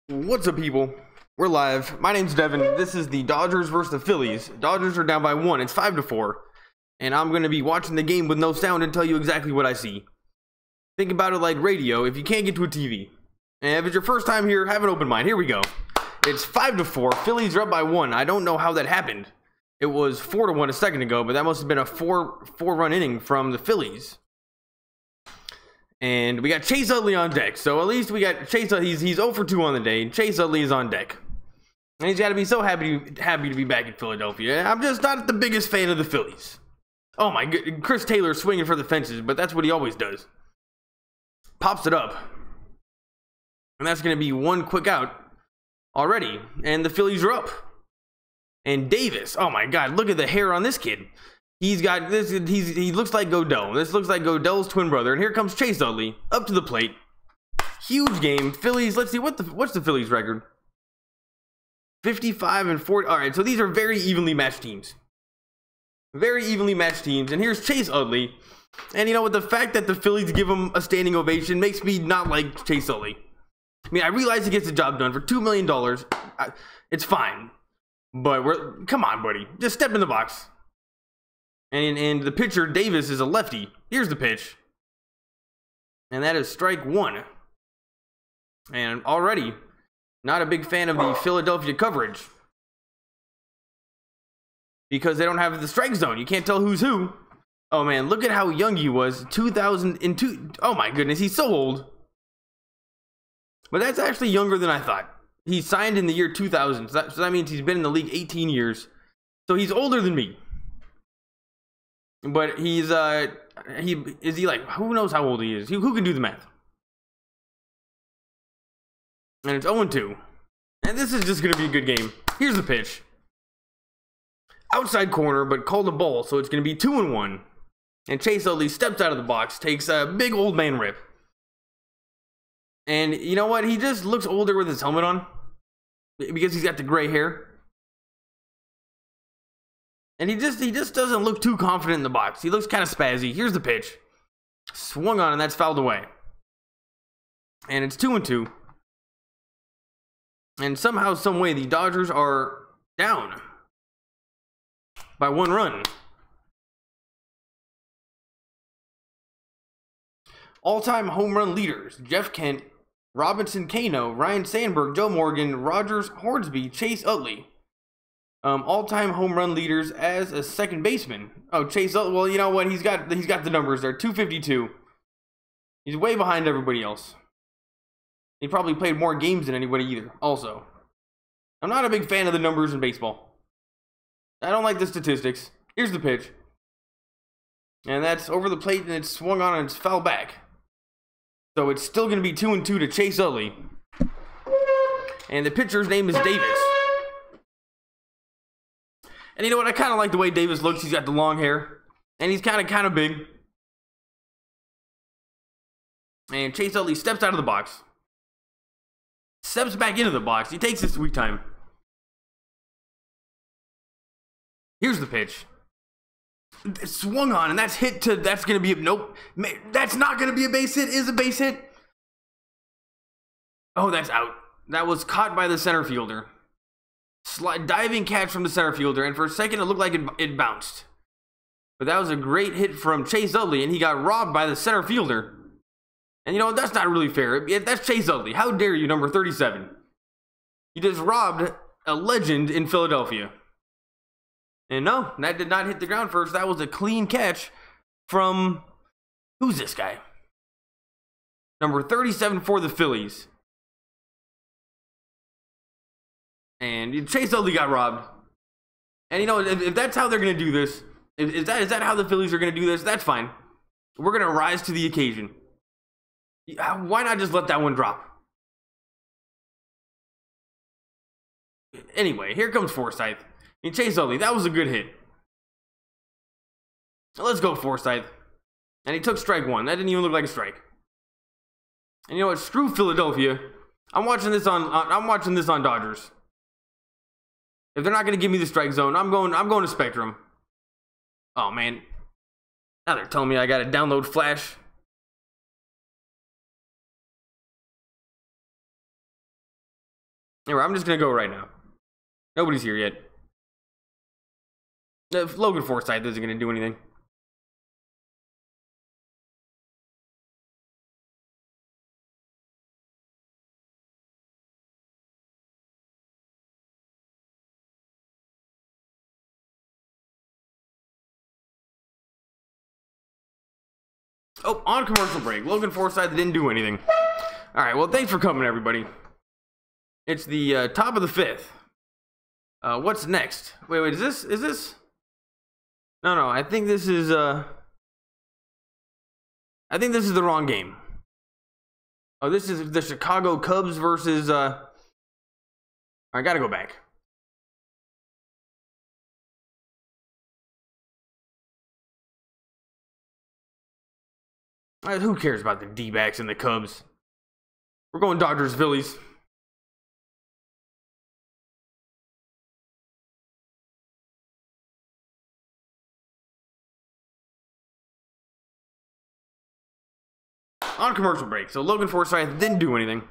What's up, people? We're live. My name's Devin. This is the Dodgers versus the Phillies. Dodgers are down by 1. It's 5-4. And I'm going to be watching the game with no sound and tell you exactly what I see. Think about it like radio if you can't get to a TV. And if it's your first time here, have an open mind. Here we go. It's 5-4. Phillies are up by 1. I don't know how that happened. It was 4-1 a second ago, but that must have been a four-run inning from the Phillies. And we got Chase Utley on deck. So at least we got Chase. He's 0 for 2 on the day. Chase Utley is on deck. And he's got to be so happy to be back in Philadelphia. I'm just not the biggest fan of the Phillies. Oh my god, Chris Taylor swinging for the fences, but that's what he always does. Pops it up. And that's going to be one quick out already. And the Phillies are up. And Davis, oh my god, look at the hair on this kid. He's got this. He looks like Godell. This looks like Godell's twin brother. And here comes Chase Utley up to the plate. Huge game. Phillies. Let's see what's the Phillies record. 55-40. All right, so these are very evenly matched teams. Very evenly matched teams. And here's Chase Utley. And you know what? The fact that the Phillies give him a standing ovation makes me not like Chase Utley. I mean, I realize he gets the job done for $2 million. It's fine. But come on, buddy. Just step in the box. And the pitcher, Davis, is a lefty. Here's the pitch. And that is strike 1. And already, not a big fan of the Philadelphia coverage. Because they don't have the strike zone. You can't tell who's who. Oh man, look at how young he was. 2002. Oh my goodness, he's so old. But that's actually younger than I thought. He signed in the year 2000. So that means he's been in the league 18 years. So he's older than me. But he's who knows how old he is? Who can do the math? And it's 0-2. And this is just gonna be a good game. Here's the pitch. Outside corner, but called a ball, so it's gonna be 2-1. And Chase Utley steps out of the box, takes a big old man rip. And you know what? He just looks older with his helmet on. Because he's got the gray hair. And he just doesn't look too confident in the box. He looks kind of spazzy. Here's the pitch. Swung on, and that's fouled away. And it's 2-2. And somehow, some way, the Dodgers are down by 1 run. All-time home run leaders: Jeff Kent, Robinson Cano, Ryan Sandberg, Joe Morgan, Rogers Hornsby, Chase Utley. All-time home run leaders as a second baseman. Oh, Chase Utley. Well, you know what? He's got the numbers there. 252. He's way behind everybody else. He probably played more games than anybody either. Also, I'm not a big fan of the numbers in baseball. I don't like the statistics. Here's the pitch. And that's over the plate, and it's swung on, and it's fouled back. So it's still going to be 2-2 to Chase Utley. And the pitcher's name is Davis. And you know what? I kind of like the way Davis looks. He's got the long hair. And he's kind of big. And Chase Utley steps out of the box. Steps back into the box. He takes his sweet time. Here's the pitch. It's swung on, and that's hit to... That's going to be... Nope. That's not going to be a base hit. Is a base hit. Oh, that's out. That was caught by the center fielder. Diving catch from the center fielder, and for a second it looked like it bounced. But that was a great hit from Chase Utley, and he got robbed by the center fielder. And you know what? That's not really fair. That's Chase Utley. How dare you, number 37? You just robbed a legend in Philadelphia. And no, that did not hit the ground first. That was a clean catch from... Who's this guy? Number 37 for the Phillies. And Chase Utley got robbed. And you know, if that's how they're going to do this, is that how the Phillies are going to do this, that's fine. We're going to rise to the occasion. Why not just let that one drop? Anyway, here comes Forsythe. And Chase Utley, that was a good hit. Let's go, Forsythe. And he took strike 1. That didn't even look like a strike. And you know what? Screw Philadelphia. I'm watching this on Dodgers. If they're not going to give me the strike zone, I'm going to Spectrum. Oh man. Now they're telling me I got to download Flash. Anyway, I'm just gonna go right now. Nobody's here yet. Logan Forsythe isn't gonna do anything. Oh, on commercial break. Logan Forsythe didn't do anything. All right, well, thanks for coming, everybody. It's the top of the fifth. What's next? Wait, is this? No, I think this is the wrong game. Oh, this is the Chicago Cubs versus I gotta go back. Who cares about the D-backs and the Cubs? We're going Dodgers, Phillies. On commercial break. So Logan Forsythe didn't do anything.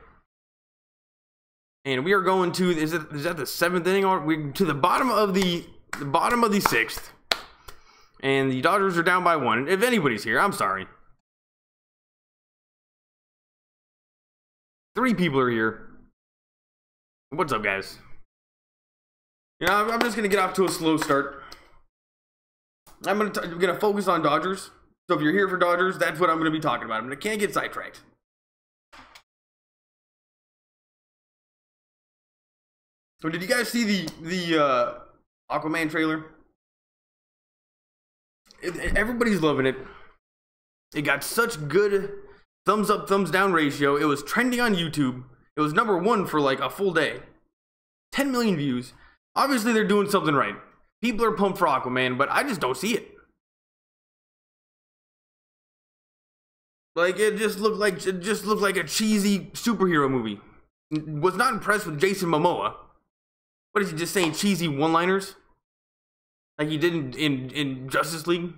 And we are going to, is that the seventh inning? Or we're to the bottom of the sixth. And the Dodgers are down by one. If anybody's here, I'm sorry. 3 people are here. What's up, guys? You know, I'm just gonna get off to a slow start. I'm gonna focus on Dodgers. So if you're here for Dodgers, that's what I'm gonna be talking about. I can't get sidetracked. So did you guys see the Aquaman trailer? Everybody's loving it. It got such good thumbs up, thumbs down ratio. It was trending on YouTube. It was #1 for like a full day. 10 million views. Obviously, they're doing something right. People are pumped for Aquaman, but I just don't see it. Like it just looked like a cheesy superhero movie. Was not impressed with Jason Momoa. What is he just saying? Cheesy one-liners, like he did in Justice League.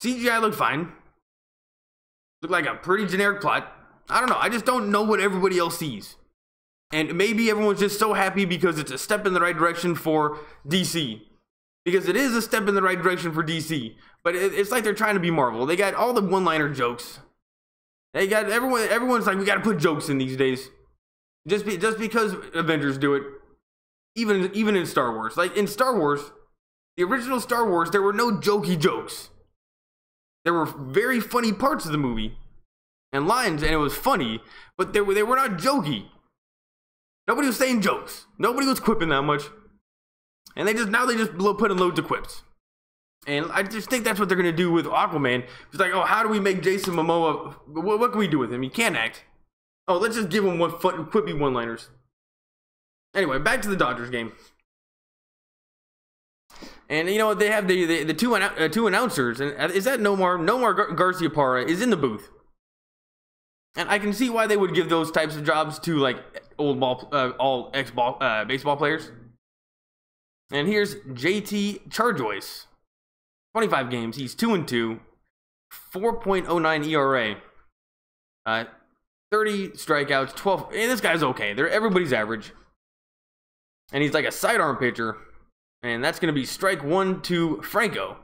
CGI looked fine. Looked like a pretty generic plot. I don't know. I just don't know what everybody else sees. And maybe everyone's just so happy because it's a step in the right direction for DC. Because it is a step in the right direction for DC. But it's like they're trying to be Marvel. They got all the one-liner jokes. They got everyone's like, we got to put jokes in these days. Just because Avengers do it. Even in Star Wars. Like in Star Wars, the original Star Wars, there were no jokey jokes. There were very funny parts of the movie and lines, and it was funny, but they were not jokey. Nobody was saying jokes. Nobody was quipping that much. And they just put in loads of quips. And I just think that's what they're gonna do with Aquaman. It's like, oh, how do we make Jason Momoa? What can we do with him? He can't act. Oh, let's just give him quippy one-liners. Anyway, back to the Dodgers game. And you know what? They have the two announcers, and is that Nomar Garcia Parra is in the booth. And I can see why they would give those types of jobs to like all baseball players. And here's JT Charjois, 25 games. He's 2-2, 4.09 ERA, 30 strikeouts, 12. And this guy's okay. Everybody's average. And he's like a sidearm pitcher. And that's going to be strike 1 to Franco.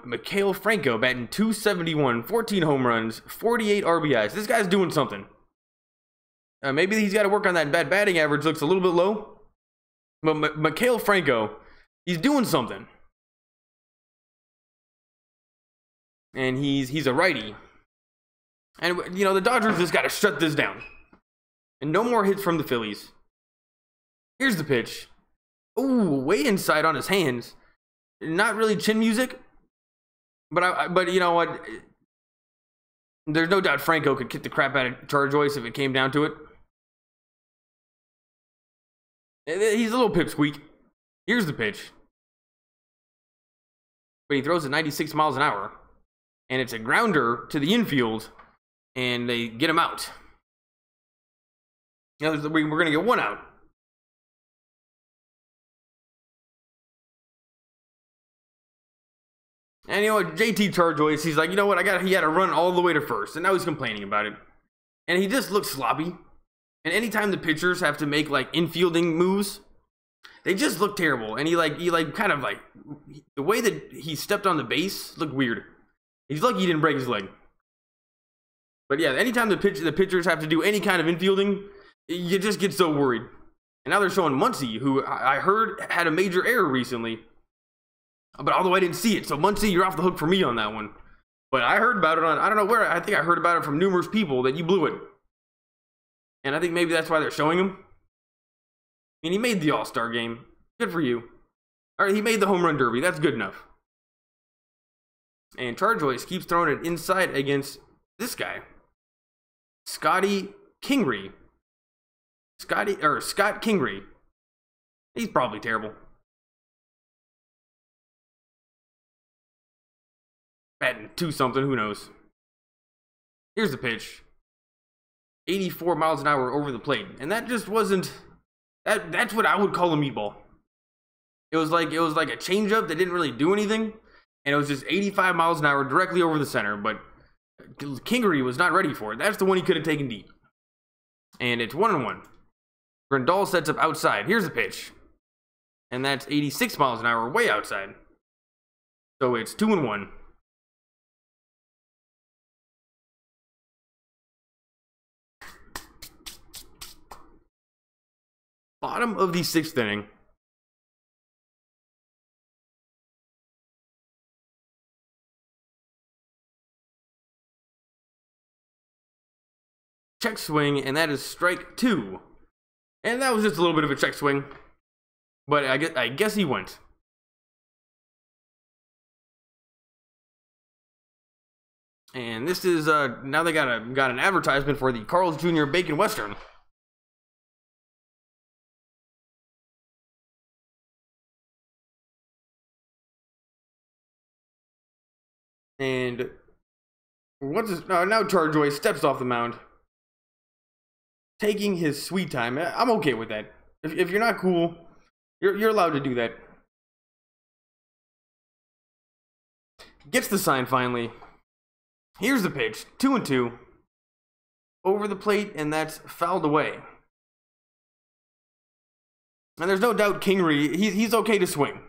Mikhail Franco batting .271, 14 home runs, 48 RBIs. This guy's doing something. Maybe he's got to work on that batting average. Looks a little bit low. But Mikhail Franco, he's doing something. And he's a righty. And, you know, the Dodgers just got to shut this down. And no more hits from the Phillies. Here's the pitch. Ooh, way inside on his hands. Not really chin music. But you know what? There's no doubt Franco could kick the crap out of Charjois if it came down to it. He's a little pipsqueak. Here's the pitch. But he throws at 96 miles an hour. And it's a grounder to the infield. And they get him out. Now we're going to get one out. And you know what, JT Charjois, he's like, you know what, he had to run all the way to first, and now he's complaining about it. and he just looks sloppy. And anytime the pitchers have to make like infielding moves, they just look terrible. And he kind of like the way that he stepped on the base looked weird. He's lucky he didn't break his leg. But yeah, anytime the pitchers have to do any kind of infielding, you just get so worried. And now they're showing Muncy, who I heard had a major error recently. But although I didn't see it, so Muncy, you're off the hook for me on that one. But I heard about it on, I don't know where, I think I heard about it from numerous people that you blew it. And I think maybe that's why they're showing him. I mean, he made the All-Star game. Good for you. All right, he made the home run derby. That's good enough. And Charjois keeps throwing it inside against this guy. Scotty Kingery. Scott Kingery. He's probably terrible. Batting 2-something, who knows. Here's the pitch. 84 miles an hour over the plate. And that just wasn't... That's what I would call a meatball. It was like a changeup that didn't really do anything. And it was just 85 miles an hour directly over the center. But Kingery was not ready for it. That's the one he could have taken deep. And it's 1-1. Grandal sets up outside. Here's the pitch. And that's 86 miles an hour way outside. So it's 2-1. Bottom of the 6th inning. Check swing, and that is strike 2. And that was just a little bit of a check swing. But I guess he went. And this is, now they got an advertisement for the Carl's Jr. Bacon Western. And what's this? Now Charjoy steps off the mound, taking his sweet time. I'm okay with that. If you're not cool, you're allowed to do that. Gets the sign finally. Here's the pitch. 2-2. Over the plate, and that's fouled away. And there's no doubt Kingery, he's okay to swing.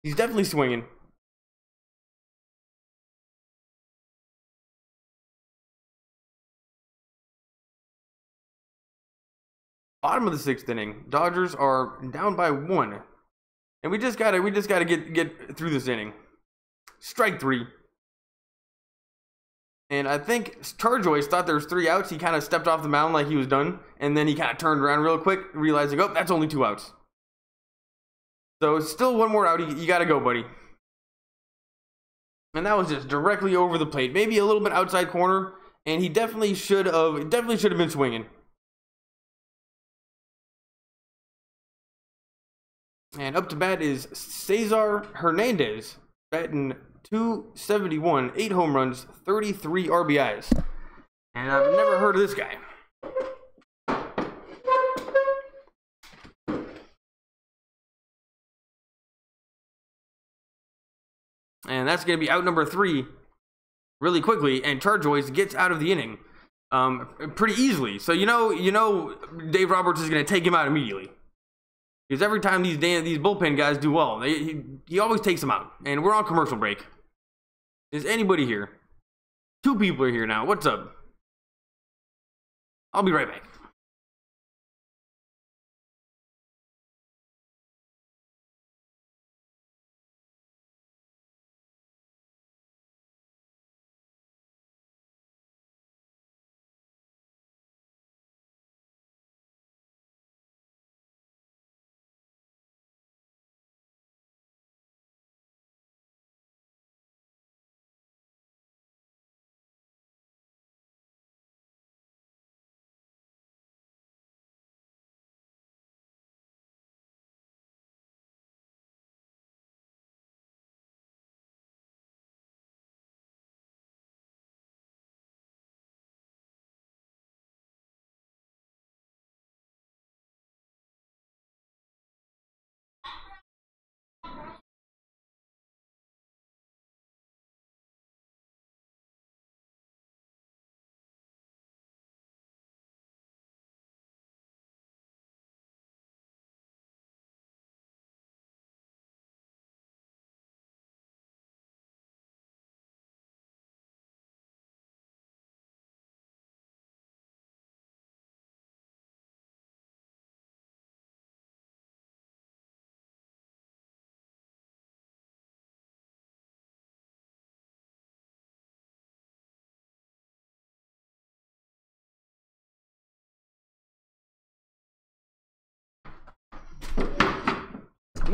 He's definitely swinging. Bottom of the 6th inning. Dodgers are down by 1. And we just gotta get through this inning. Strike 3. And I think Charjois thought there was 3 outs. He kind of stepped off the mound like he was done. And then he kind of turned around real quick, realizing, oh, that's only 2 outs. So it's still 1 more out. You gotta go, buddy. And that was just directly over the plate. Maybe a little bit outside corner. And he definitely should have been swinging. And up to bat is Cesar Hernandez, batting .271, 8 home runs, 33 RBIs. And I've never heard of this guy. And that's going to be out number 3 really quickly. And Charjois gets out of the inning pretty easily. So you know Dave Roberts is going to take him out immediately. Because every time these bullpen guys do well, he always takes them out. And we're on commercial break. Is anybody here? 2 people are here now. What's up? I'll be right back.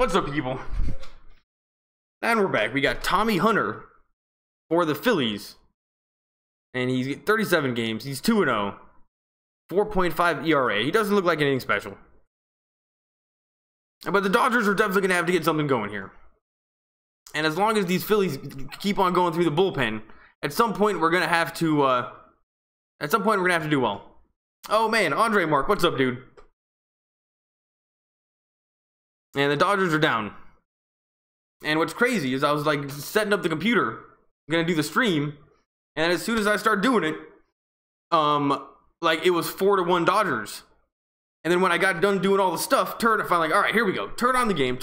What's up, people? And we're back. We got Tommy Hunter for the Phillies. And he's 37 games. He's 2-0. 4.5 ERA. He doesn't look like anything special. But the Dodgers are definitely going to have to get something going here. And as long as these Phillies keep on going through the bullpen, at some point we're going to have to do well. Oh man, Andre Mark, what's up, dude? And the Dodgers are down. And what's crazy is I was like setting up the computer, gonna do the stream, and as soon as I start doing it, like it was 4-1 Dodgers. And then when I got done doing all the stuff, I'm like, all right, here we go. Turn on the game,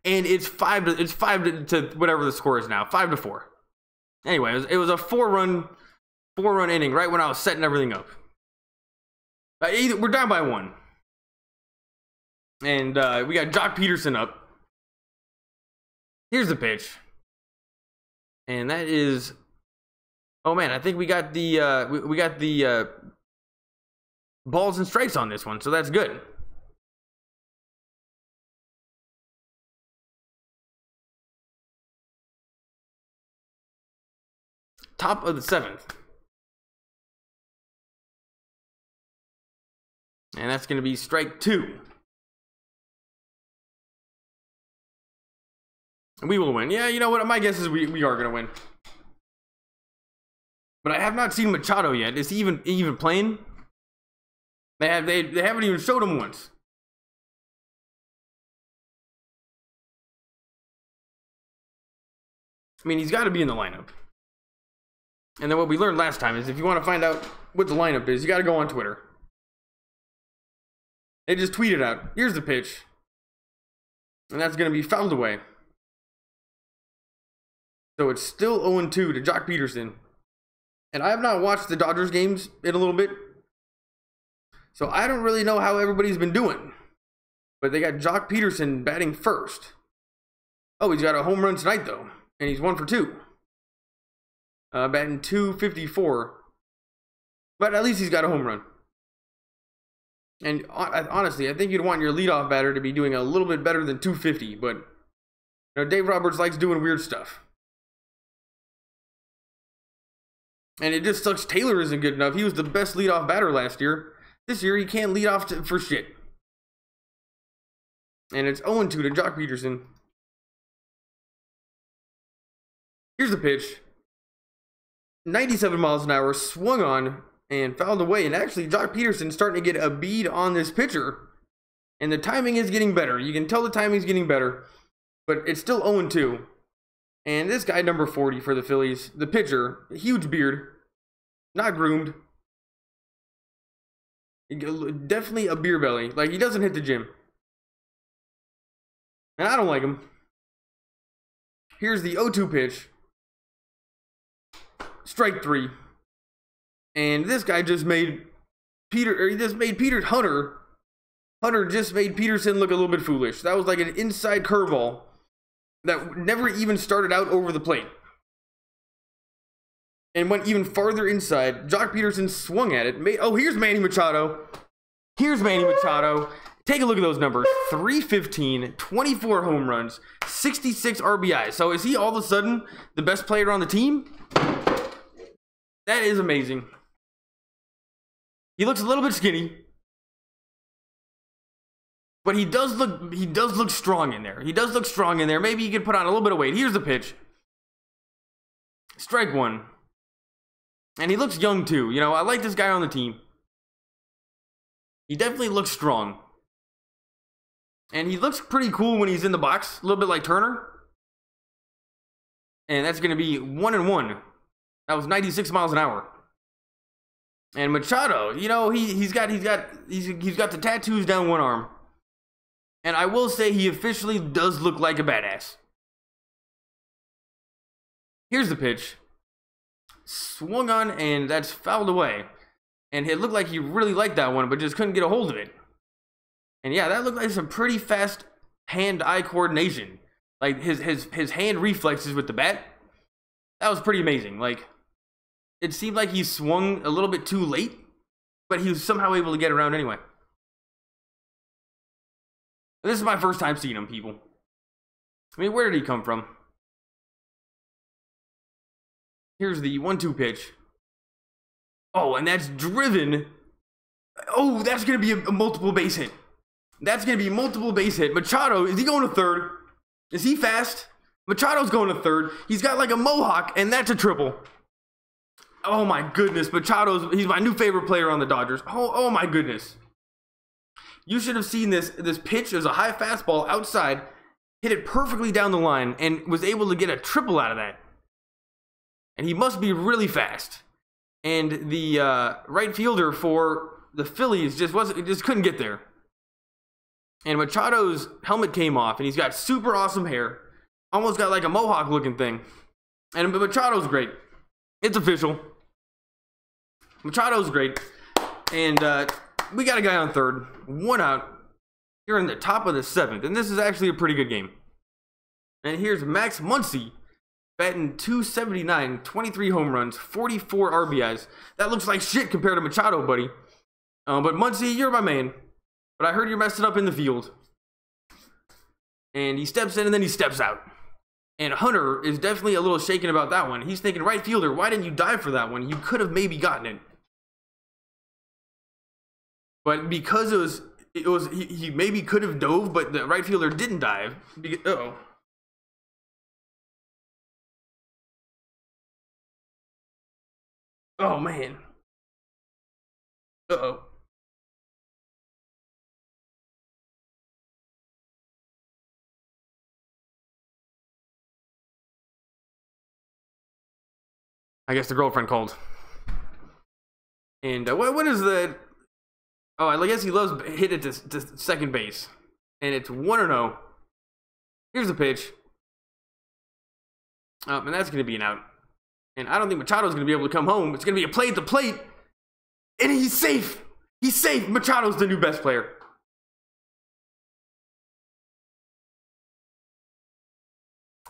and it's 5 to whatever the score is now, 5-4. Anyway, it was a four-run inning right when I was setting everything up. We're down by 1. And we got Jock Peterson up. Here's the pitch. And that is... Oh man, I think we got the balls and strikes on this one, so that's good. Top of the 7th. And that's going to be strike 2. We will win. Yeah, you know what? My guess is we are going to win. But I have not seen Machado yet. Is he even playing? They haven't even showed him once. I mean, he's got to be in the lineup. And then what we learned last time is if you want to find out what the lineup is, you got to go on Twitter. They just tweeted out, here's the pitch. And that's going to be fouled away. So it's still 0-2 to Jock Peterson. And I have not watched the Dodgers games in a little bit. So I don't really know how everybody's been doing. But they got Jock Peterson batting first. Oh, he's got a home run tonight, though. And he's 1 for 2. Batting .254. But at least he's got a home run. And honestly, I think you'd want your leadoff batter to be doing a little bit better than .250. But you know, Dave Roberts likes doing weird stuff. And it just sucks Taylor isn't good enough. He was the best leadoff batter last year. This year, he can't lead off for shit. And it's 0-2 to Jock Peterson. Here's the pitch. 97 miles an hour, swung on, and fouled away. And actually, Jock Peterson's starting to get a bead on this pitcher. And the timing is getting better. You can tell the timing's getting better. But it's still 0-2. And this guy, number 40 for the Phillies, the pitcher, huge beard, not groomed. Definitely a beer belly. Like, he doesn't hit the gym. And I don't like him. Here's the 0-2 pitch. Strike 3. And this guy just made Hunter just made Peterson look a little bit foolish. That was like an inside curveball that never even started out over the plate. And went even farther inside. Jock Peterson swung at it. Here's Manny Machado. Take a look at those numbers. 315, 24 home runs, 66 RBIs. So is he all of a sudden the best player on the team? That is amazing. He looks a little bit skinny. But he does look strong in there. Maybe he could put on a little bit of weight. Here's the pitch. Strike 1. And he looks young too. You know, I like this guy on the team. He definitely looks strong. And he looks pretty cool when he's in the box. A little bit like Turner. And that's going to be 1-1. That was 96 miles an hour. And Machado, you know, he's got the tattoos down one arm. And I will say he officially does look like a badass. Here's the pitch. Swung on, and that's fouled away. And it looked like he really liked that one, but just couldn't get a hold of it. And yeah, that looked like some pretty fast hand-eye coordination. Like his hand reflexes with the bat. That was pretty amazing. Like, it seemed like he swung a little bit too late, but he was somehow able to get around anyway. This is my first time seeing him, people. I mean, where did he come from? Here's the 1-2 pitch. Oh, and that's driven. Oh, that's going to be a multiple base hit. That's going to be a multiple base hit. Machado, is he going to third? Is he fast? Machado's going to third. He's got like a mohawk, and that's a triple. Oh my goodness, he's my new favorite player on the Dodgers. Oh my goodness. You should have seen this pitch. It was a high fastball outside, hit it perfectly down the line, and was able to get a triple out of that. And he must be really fast. And the right fielder for the Phillies just couldn't get there. And Machado's helmet came off, and he's got super awesome hair. Almost got like a mohawk looking thing. And Machado's great. It's official. Machado's great. And we got a guy on third. 1 out. Here in the top of the 7th. And this is actually a pretty good game. And here's Max Muncy batting .279, 23 home runs, 44 RBIs. That looks like shit compared to Machado, buddy. But Muncy, you're my man. But I heard you're messing up in the field. And he steps in and then he steps out. And Hunter is definitely a little shaken about that one. He's thinking, right fielder, why didn't you dive for that one? You could have maybe gotten it. But because he maybe could have dove, but the right fielder didn't dive. Uh-oh. Oh, man. Uh-oh. I guess the girlfriend called. And what is the... Oh, I guess he loves hit it to second base. And it's 1-0. Here's the pitch. And that's going to be an out. And I don't think Machado's going to be able to come home. It's going to be a play at the plate. And he's safe. He's safe. Machado's the new best player.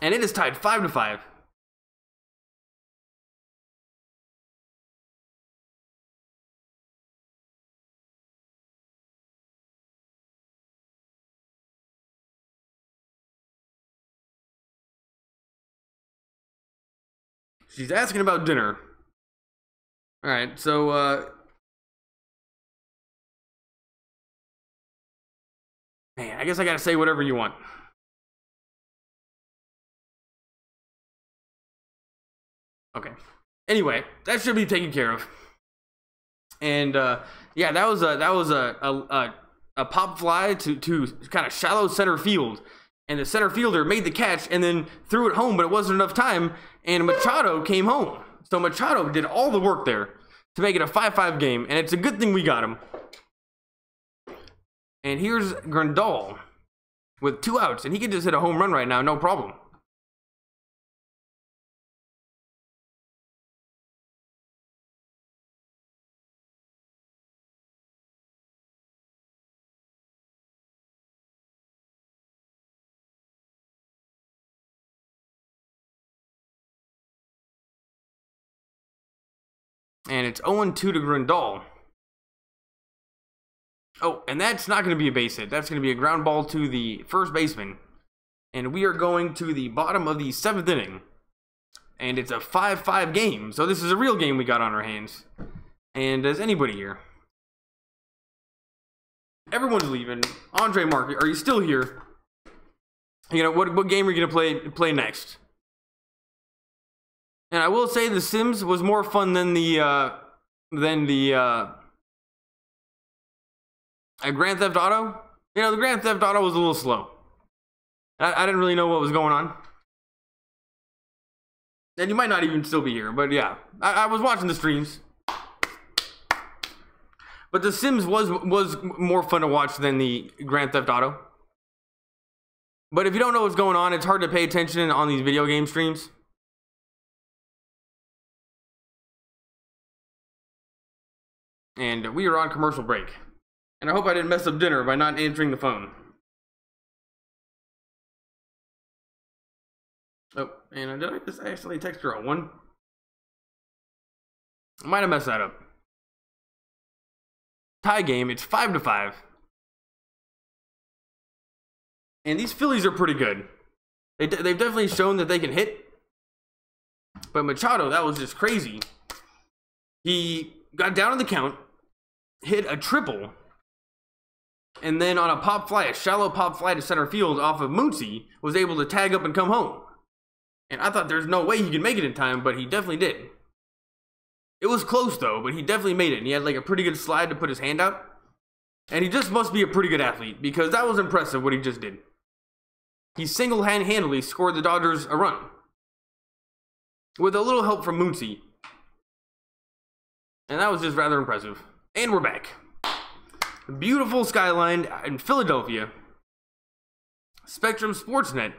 And it is tied 5-5. She's asking about dinner. All right, so man, I guess I gotta say whatever you want. Okay. Anyway, that should be taken care of. And yeah, that was a pop fly to kind of shallow center field. And the center fielder made the catch and then threw it home, but it wasn't enough time. And Machado came home. So Machado did all the work there to make it a 5-5 game. And it's a good thing we got him. And here's Grandal with 2 outs. And he can just hit a home run right now, no problem. And it's 0-2 to Grandal. Oh, and that's not going to be a base hit. That's going to be a ground ball to the first baseman. And we are going to the bottom of the 7th inning. And it's a 5-5 game. So this is a real game we got on our hands. And is anybody here? Everyone's leaving. Andre Market, are you still here? You know, what game are you going to play next? And I will say The Sims was more fun than the Grand Theft Auto. You know, the Grand Theft Auto was a little slow. I didn't really know what was going on. And you might not even still be here, but yeah. I was watching the streams. But The Sims was more fun to watch than the Grand Theft Auto. But if you don't know what's going on, it's hard to pay attention on these video game streams. And we are on commercial break. And I hope I didn't mess up dinner by not answering the phone. Oh, and did I just accidentally text her on 1? I might have messed that up. Tie game, it's 5-5. And these Phillies are pretty good. They've definitely shown that they can hit. But Machado, that was just crazy. He got down on the count, hit a triple, and then on a pop fly, a shallow pop fly to center field off of Muncy, was able to tag up and come home. And I thought there's no way he could make it in time, but he definitely did. It was close though, but he definitely made it. And he had like a pretty good slide to put his hand out. And he just must be a pretty good athlete, because that was impressive what he just did. He single-handedly scored the Dodgers a run, with a little help from Muncy. And that was just rather impressive. And we're back. Beautiful skyline in Philadelphia. Spectrum Sportsnet.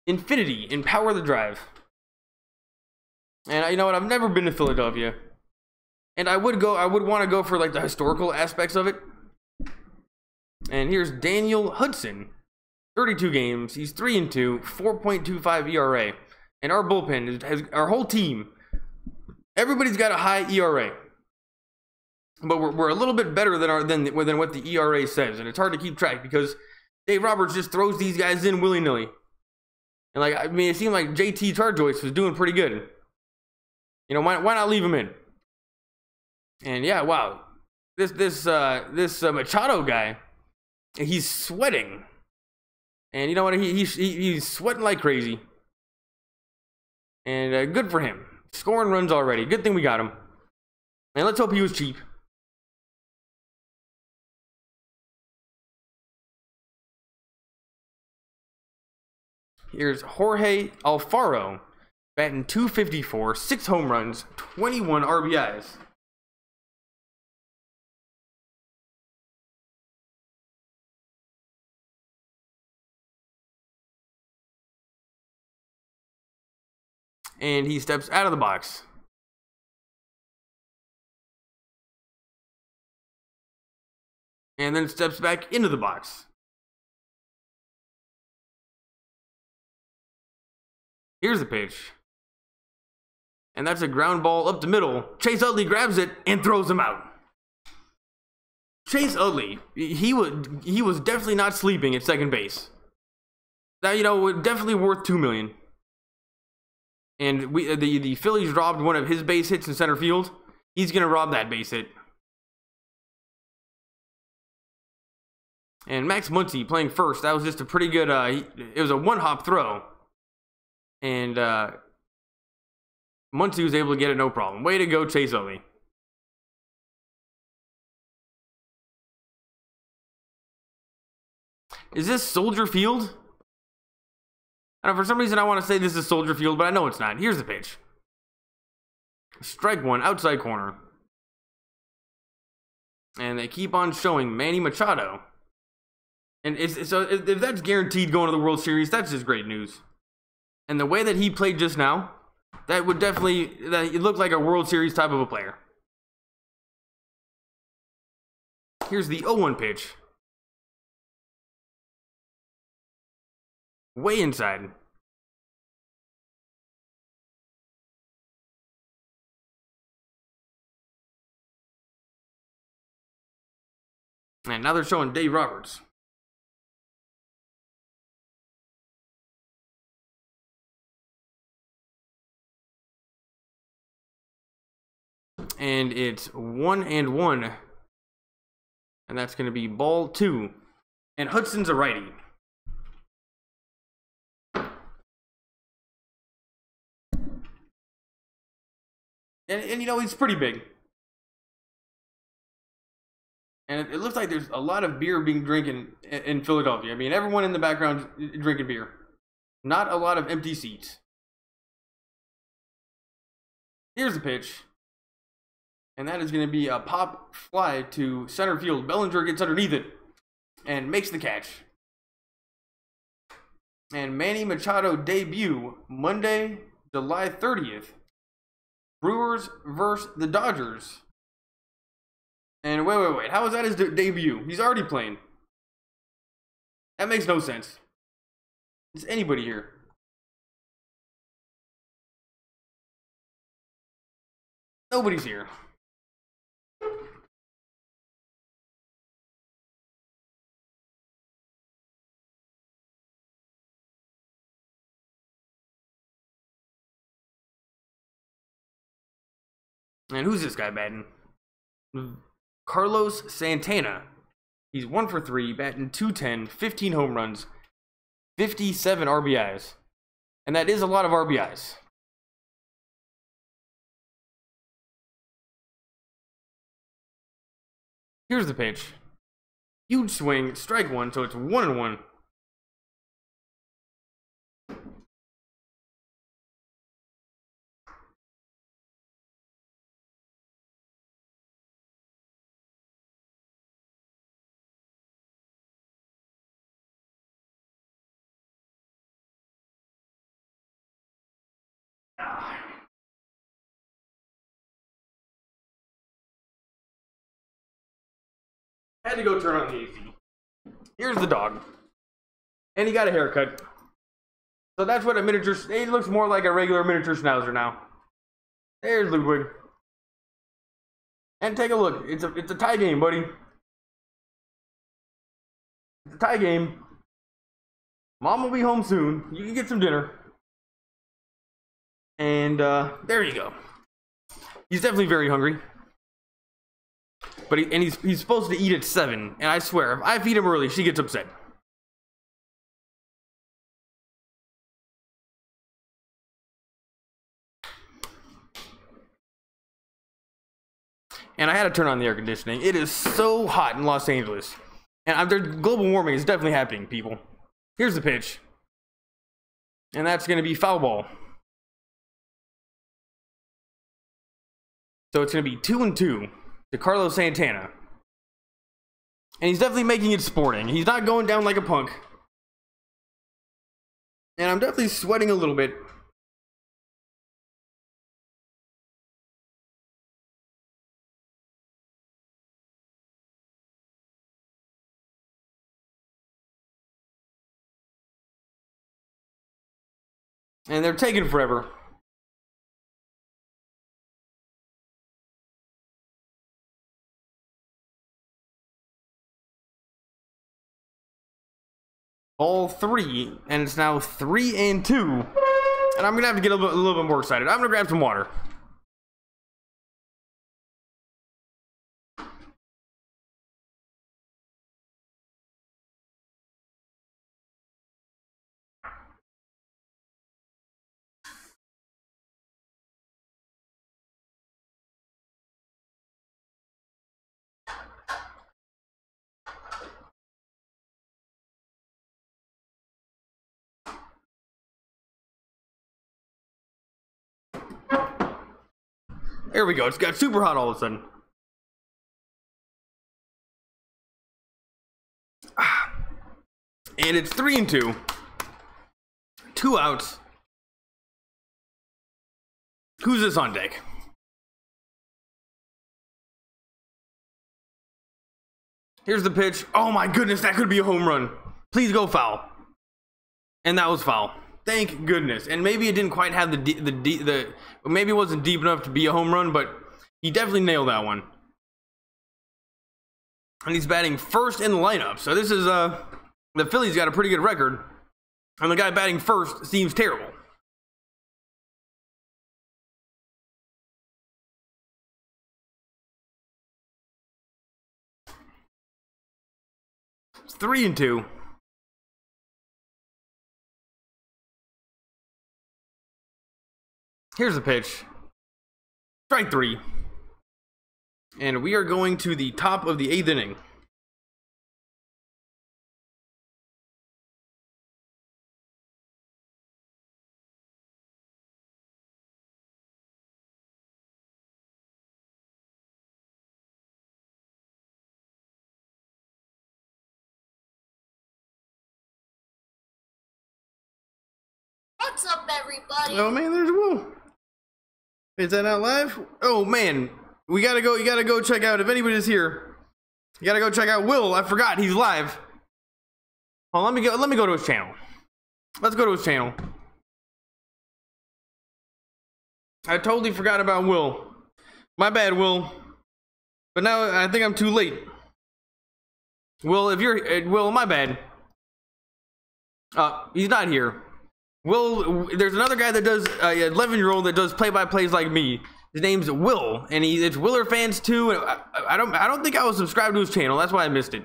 Infinity. Empower the Drive. And you know what? I've never been to Philadelphia. And I would want to go for like the historical aspects of it. And here's Daniel Hudson. 32 games. He's 3-2. 4.25 ERA. And our bullpen has our whole team. Everybody's got a high ERA. But we're a little bit better than what the ERA says. And it's hard to keep track because Dave Roberts just throws these guys in willy-nilly. And like, I mean, it seemed like JT Charjoyce was doing pretty good. You know, why not leave him in? And yeah, wow. This Machado guy, he's sweating. And you know what? He's sweating like crazy. And good for him. Scoring runs already. Good thing we got him. And let's hope he was cheap. Here's Jorge Alfaro, batting .254, 6 home runs, 21 RBIs. And he steps out of the box. And then steps back into the box. Here's the pitch. And that's a ground ball up the middle. Chase Utley grabs it and throws him out. Chase Utley, he was definitely not sleeping at second base. That, you know, definitely worth $2 million. And the Phillies robbed one of his base hits in center field. He's gonna rob that base hit. And Max Muncy playing first. That was just a pretty good. It was a one-hop throw. And Muncy was able to get it no problem. Way to go, Chase Utley. Is this Soldier Field? I don't know, for some reason I want to say this is Soldier Field, but I know it's not. Here's the pitch. Strike one, outside corner. And they keep on showing Manny Machado. And so if that's guaranteed going to the World Series, that's just great news. And the way that he played just now, that would definitely, it looked like a World Series type of a player. Here's the 0-1 pitch. Way inside. And now they're showing Dave Roberts. And it's 1-1. And that's going to be ball 2. And Hudson's a righty. And you know, he's pretty big. And it looks like there's a lot of beer being drinking in Philadelphia. I mean, everyone in the background is drinking beer. Not a lot of empty seats. Here's the pitch. And that is going to be a pop fly to center field. Bellinger gets underneath it and makes the catch. And Manny Machado debut Monday, July 30th. Brewers versus the Dodgers. And wait. How is that his debut? He's already playing. That makes no sense. Is anybody here? Nobody's here. And who's this guy batting? Carlos Santana. He's 1 for 3, batting .210, 15 home runs, 57 RBIs. And that is a lot of RBIs. Here's the pitch. Huge swing, strike one, so it's 1-1. Had to go turn on the AC. Here's the dog. And he got a haircut. So that's what a miniature... It looks more like a regular miniature schnauzer now. There's Ludwig. And take a look. It's a tie game, buddy. It's a tie game. Mom will be home soon. You can get some dinner. And there you go. He's definitely very hungry. But he's supposed to eat at 7, and I swear, if I feed him early, she gets upset. And I had to turn on the air conditioning. It is so hot in Los Angeles. And global warming is definitely happening, people. Here's the pitch. And that's going to be foul ball. So it's going to be 2-2. To Carlos Santana. And he's definitely making it sporting. He's not going down like a punk. And I'm definitely sweating a little bit. And they're taking forever. Ball 3, and it's now 3-2. And I'm gonna have to get a little bit more excited. I'm gonna grab some water. There we go. It's got super hot all of a sudden. And it's 3-2. 2 outs. Who's this on deck? Here's the pitch. Oh my goodness, that could be a home run. Please go foul. And that was foul. Thank goodness. And maybe it didn't quite have maybe it wasn't deep enough to be a home run, but he definitely nailed that one. And he's batting first in the lineup. So this is the Phillies got a pretty good record. And the guy batting first seems terrible. It's 3-2. Here's the pitch. Strike 3. And we are going to the top of the 8th inning. What's up, everybody? Oh man, there's Will. Is that out live? Oh man, you gotta go check out, if anybody's here, you gotta go check out Will. I forgot he's live. Oh, let me go to his channel. Let's go to his channel. I totally forgot about Will. My bad, Will. But now I think I'm too late. Will, if you're Will, my bad. He's not here. Will, there's another guy that does 11-year-old that does play-by-plays like me. His name's Will, and it's Willer Fans 2. And I don't think I was subscribed to his channel. That's why I missed it.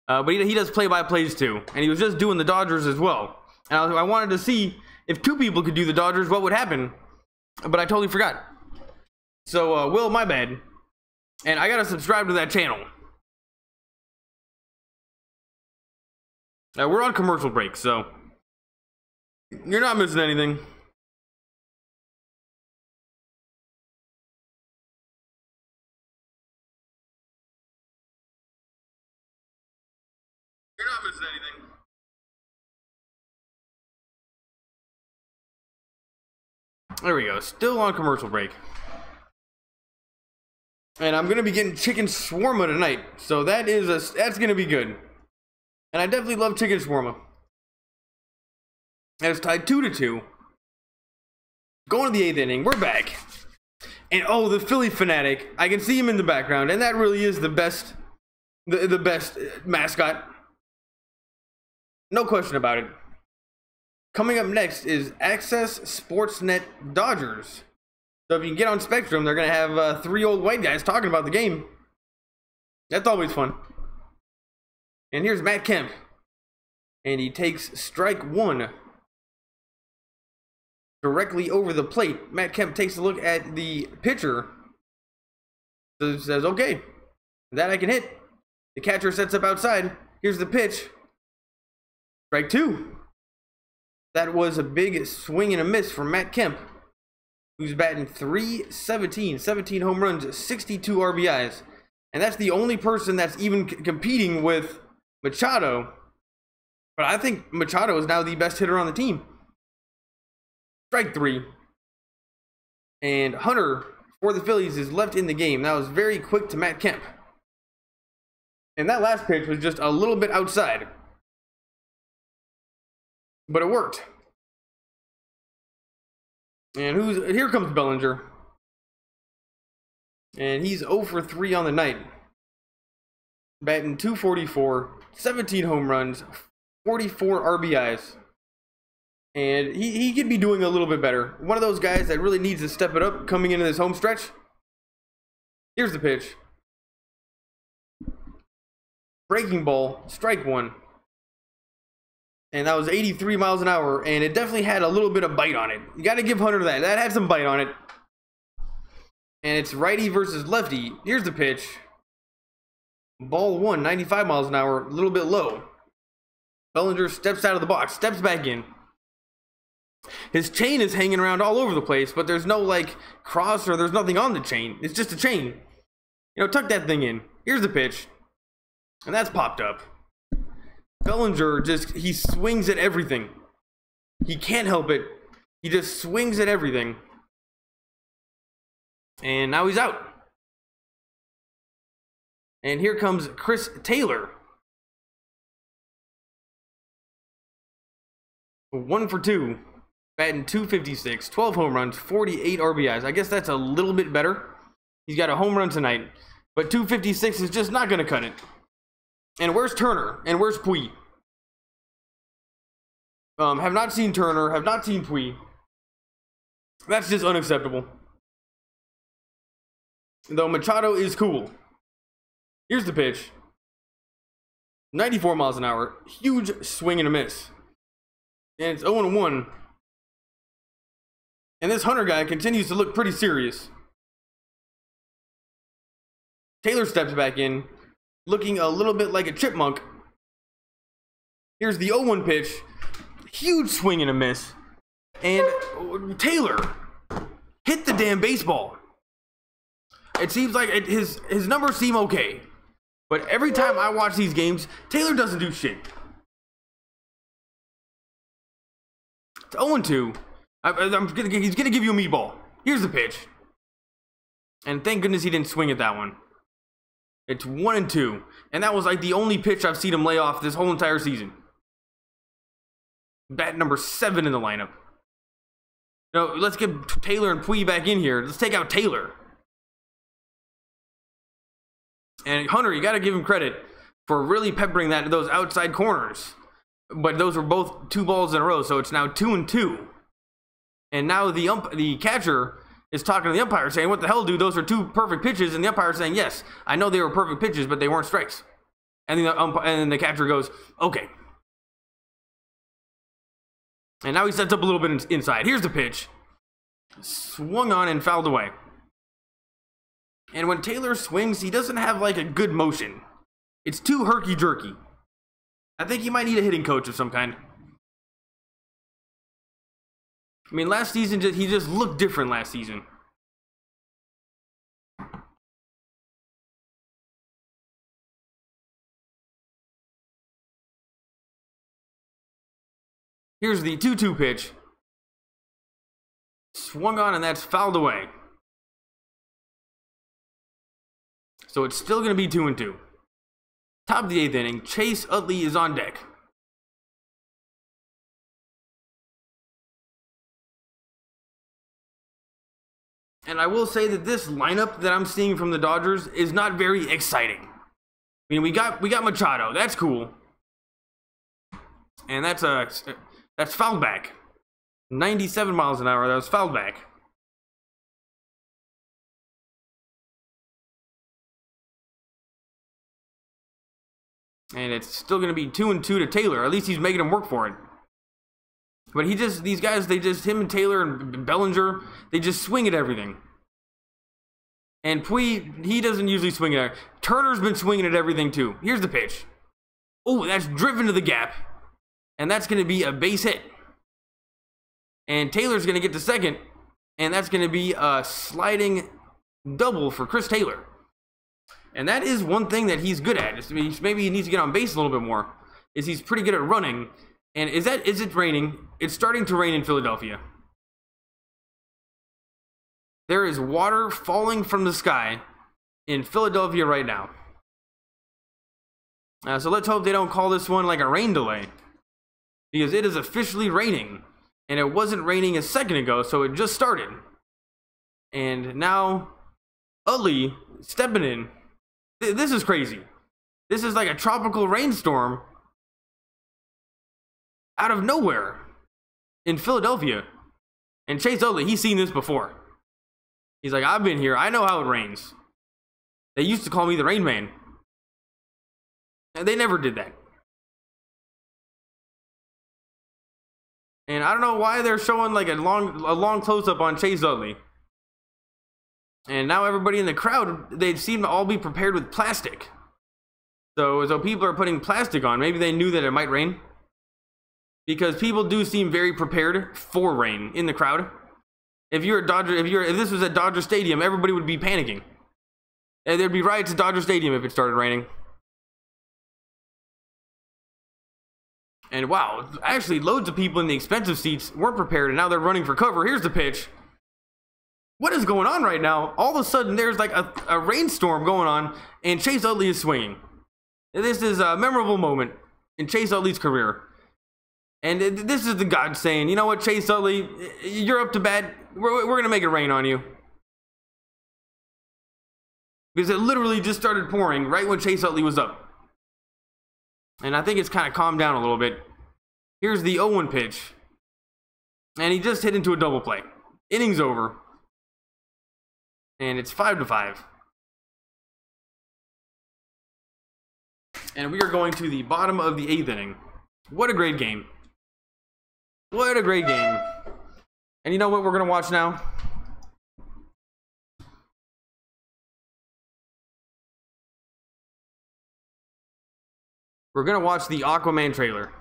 But he does play-by-plays too, and he was just doing the Dodgers as well. And I wanted to see if two people could do the Dodgers, what would happen. But I totally forgot. So Will, my bad. And I gotta subscribe to that channel. We're on commercial break, so you're not missing anything. You're not missing anything. There we go. Still on commercial break. And I'm gonna be getting chicken shawarma tonight, so that's gonna be good. And I definitely love chicken shawarma. And it's tied 2-2. Going to the 8th inning. We're back. And oh, the Philly fanatic. I can see him in the background, and that really is the best, the best mascot. No question about it. Coming up next is Access Sportsnet Dodgers. So if you can get on Spectrum, they're going to have 3 old white guys talking about the game. That's always fun. And here's Matt Kemp. And he takes strike 1. Directly over the plate. Matt Kemp takes a look at the pitcher. So says, okay, that I can hit. The catcher sets up outside. Here's the pitch. Strike 2. That was a big swing and a miss from Matt Kemp, who's batting .317, 17 home runs, 62 RBIs. And that's the only person that's even competing with Machado. But I think Machado is now the best hitter on the team. Strike 3. And Hunter for the Phillies is left in the game. That was very quick to Matt Kemp. And that last pitch was just a little bit outside. But it worked. And here comes Bellinger. And he's 0 for 3 on the night. Batting .244, 17 home runs, 44 RBIs. And he could be doing a little bit better. One of those guys that really needs to step it up coming into this home stretch. Here's the pitch. Breaking ball, strike 1. And that was 83 miles an hour, and it definitely had a little bit of bite on it. You got to give Hunter that. That had some bite on it. And it's righty versus lefty. Here's the pitch. Ball 1, 95 miles an hour, a little bit low. Bellinger steps out of the box, steps back in. His chain is hanging around all over the place, but there's no, like, cross or there's nothing on the chain. It's just a chain. You know, tuck that thing in. Here's the pitch. And that's popped up. Bellinger he swings at everything. He can't help it. He just swings at everything. And now he's out. And here comes Chris Taylor. 1 for 2. Batting .256, 12 home runs, 48 RBIs. I guess that's a little bit better. He's got a home run tonight. But .256 is just not going to cut it. And where's Turner? And where's Puig? Have not seen Turner. Have not seen Puig. That's just unacceptable. Though Machado is cool. Here's the pitch. 94 miles an hour. Huge swing and a miss. And it's 0-1. And this Hunter guy continues to look pretty serious. Taylor steps back in, looking a little bit like a chipmunk. Here's the 0-1 pitch. Huge swing and a miss. And Taylor hit the damn baseball. It seems like his numbers seem okay. But every time I watch these games, Taylor doesn't do shit. It's 0-2. He's going to give you a meatball. Here's the pitch. And thank goodness he didn't swing at that one. It's 1-2. And that was like the only pitch I've seen him lay off this whole entire season. Bat number 7 in the lineup. No, let's get Taylor and Puig back in here. Let's take out Taylor. And Hunter, you got to give him credit for really peppering those outside corners. But those were both 2 balls in a row, so it's now 2-2. And now the catcher is talking to the umpire saying, what the hell, dude? Those are two perfect pitches. And the umpire saying, yes, I know they were perfect pitches, but they weren't strikes. And then the catcher goes, okay. And now he sets up a little bit inside. Here's the pitch. Swung on and fouled away. And when Taylor swings, he doesn't have like a good motion. It's too herky-jerky. I think he might need a hitting coach of some kind. I mean, last season, he just looked different last season. Here's the 2-2 pitch. Swung on, and that's fouled away. So it's still going to be 2-2. Top of the 8th inning, Chase Utley is on deck. And I will say that this lineup that I'm seeing from the Dodgers is not very exciting. I mean, we got Machado. That's cool. And that's fouled back. 97 miles an hour. That was fouled back. And it's still going to be 2-2 to Taylor. At least he's making him work for it. But these guys, him and Taylor and Bellinger, they just swing at everything. And Puig, he doesn't usually swing at everything. Turner's been swinging at everything too. Here's the pitch. Oh, that's driven to the gap. And that's going to be a base hit. And Taylor's going to get to second. And that's going to be a sliding double for Chris Taylor. And that is one thing that he's good at. Maybe he needs to get on base a little bit more. He's pretty good at running. And is it raining? It's starting to rain in Philadelphia. There is water falling from the sky in Philadelphia right now. So let's hope they don't call this one like a rain delay. Because it is officially raining. And it wasn't raining a second ago, so it just started. And now, Utley stepping in. This is crazy. This is like a tropical rainstorm out of nowhere in Philadelphia. And Chase Utley, he's seen this before. He's like, I've been here. I know how it rains. They used to call me the Rain Man. And they never did that. And I don't know why they're showing like a long close-up on Chase Utley. And now everybody in the crowd, they seem to all be prepared with plastic. So people are putting plastic on. Maybe they knew that it might rain. Because people do seem very prepared for rain in the crowd. If this was at Dodger Stadium, everybody would be panicking. And there'd be riots at Dodger Stadium if it started raining. And wow, actually loads of people in the expensive seats weren't prepared and now they're running for cover. Here's the pitch. What is going on right now? All of a sudden there's like a rainstorm going on and Chase Utley is swinging. This is a memorable moment in Chase Utley's career. And this is the God saying, you know what, Chase Utley, you're up to bat. We're going to make it rain on you. Because it literally just started pouring right when Chase Utley was up. And I think it's kind of calmed down a little bit. Here's the 0-1 pitch. And he just hit into a double play. Inning's over. And it's 5-5. And we are going to the bottom of the 8th inning. What a great game. What a great game. And you know what we're going to watch now? We're going to watch the Aquaman trailer.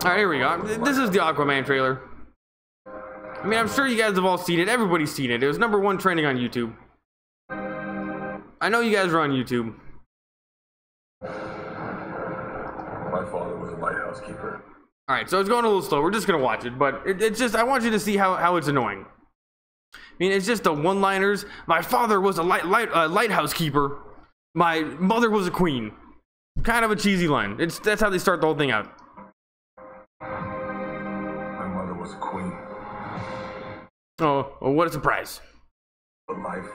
Alright, here we go. This is the Aquaman trailer. I mean, I'm sure you guys have all seen it. Everybody's seen it. It was #1 trending on YouTube. I know you guys are on YouTube. My father was a lighthouse keeper. Alright, so it's going a little slow. We're just going to watch it. But it's just, I want you to see how it's annoying. mean, it's just the one-liners. My father was a lighthouse keeper. My mother was a queen. Kind of a cheesy line. That's how they start the whole thing out. My mother was a queen. Oh, well, what a surprise. But life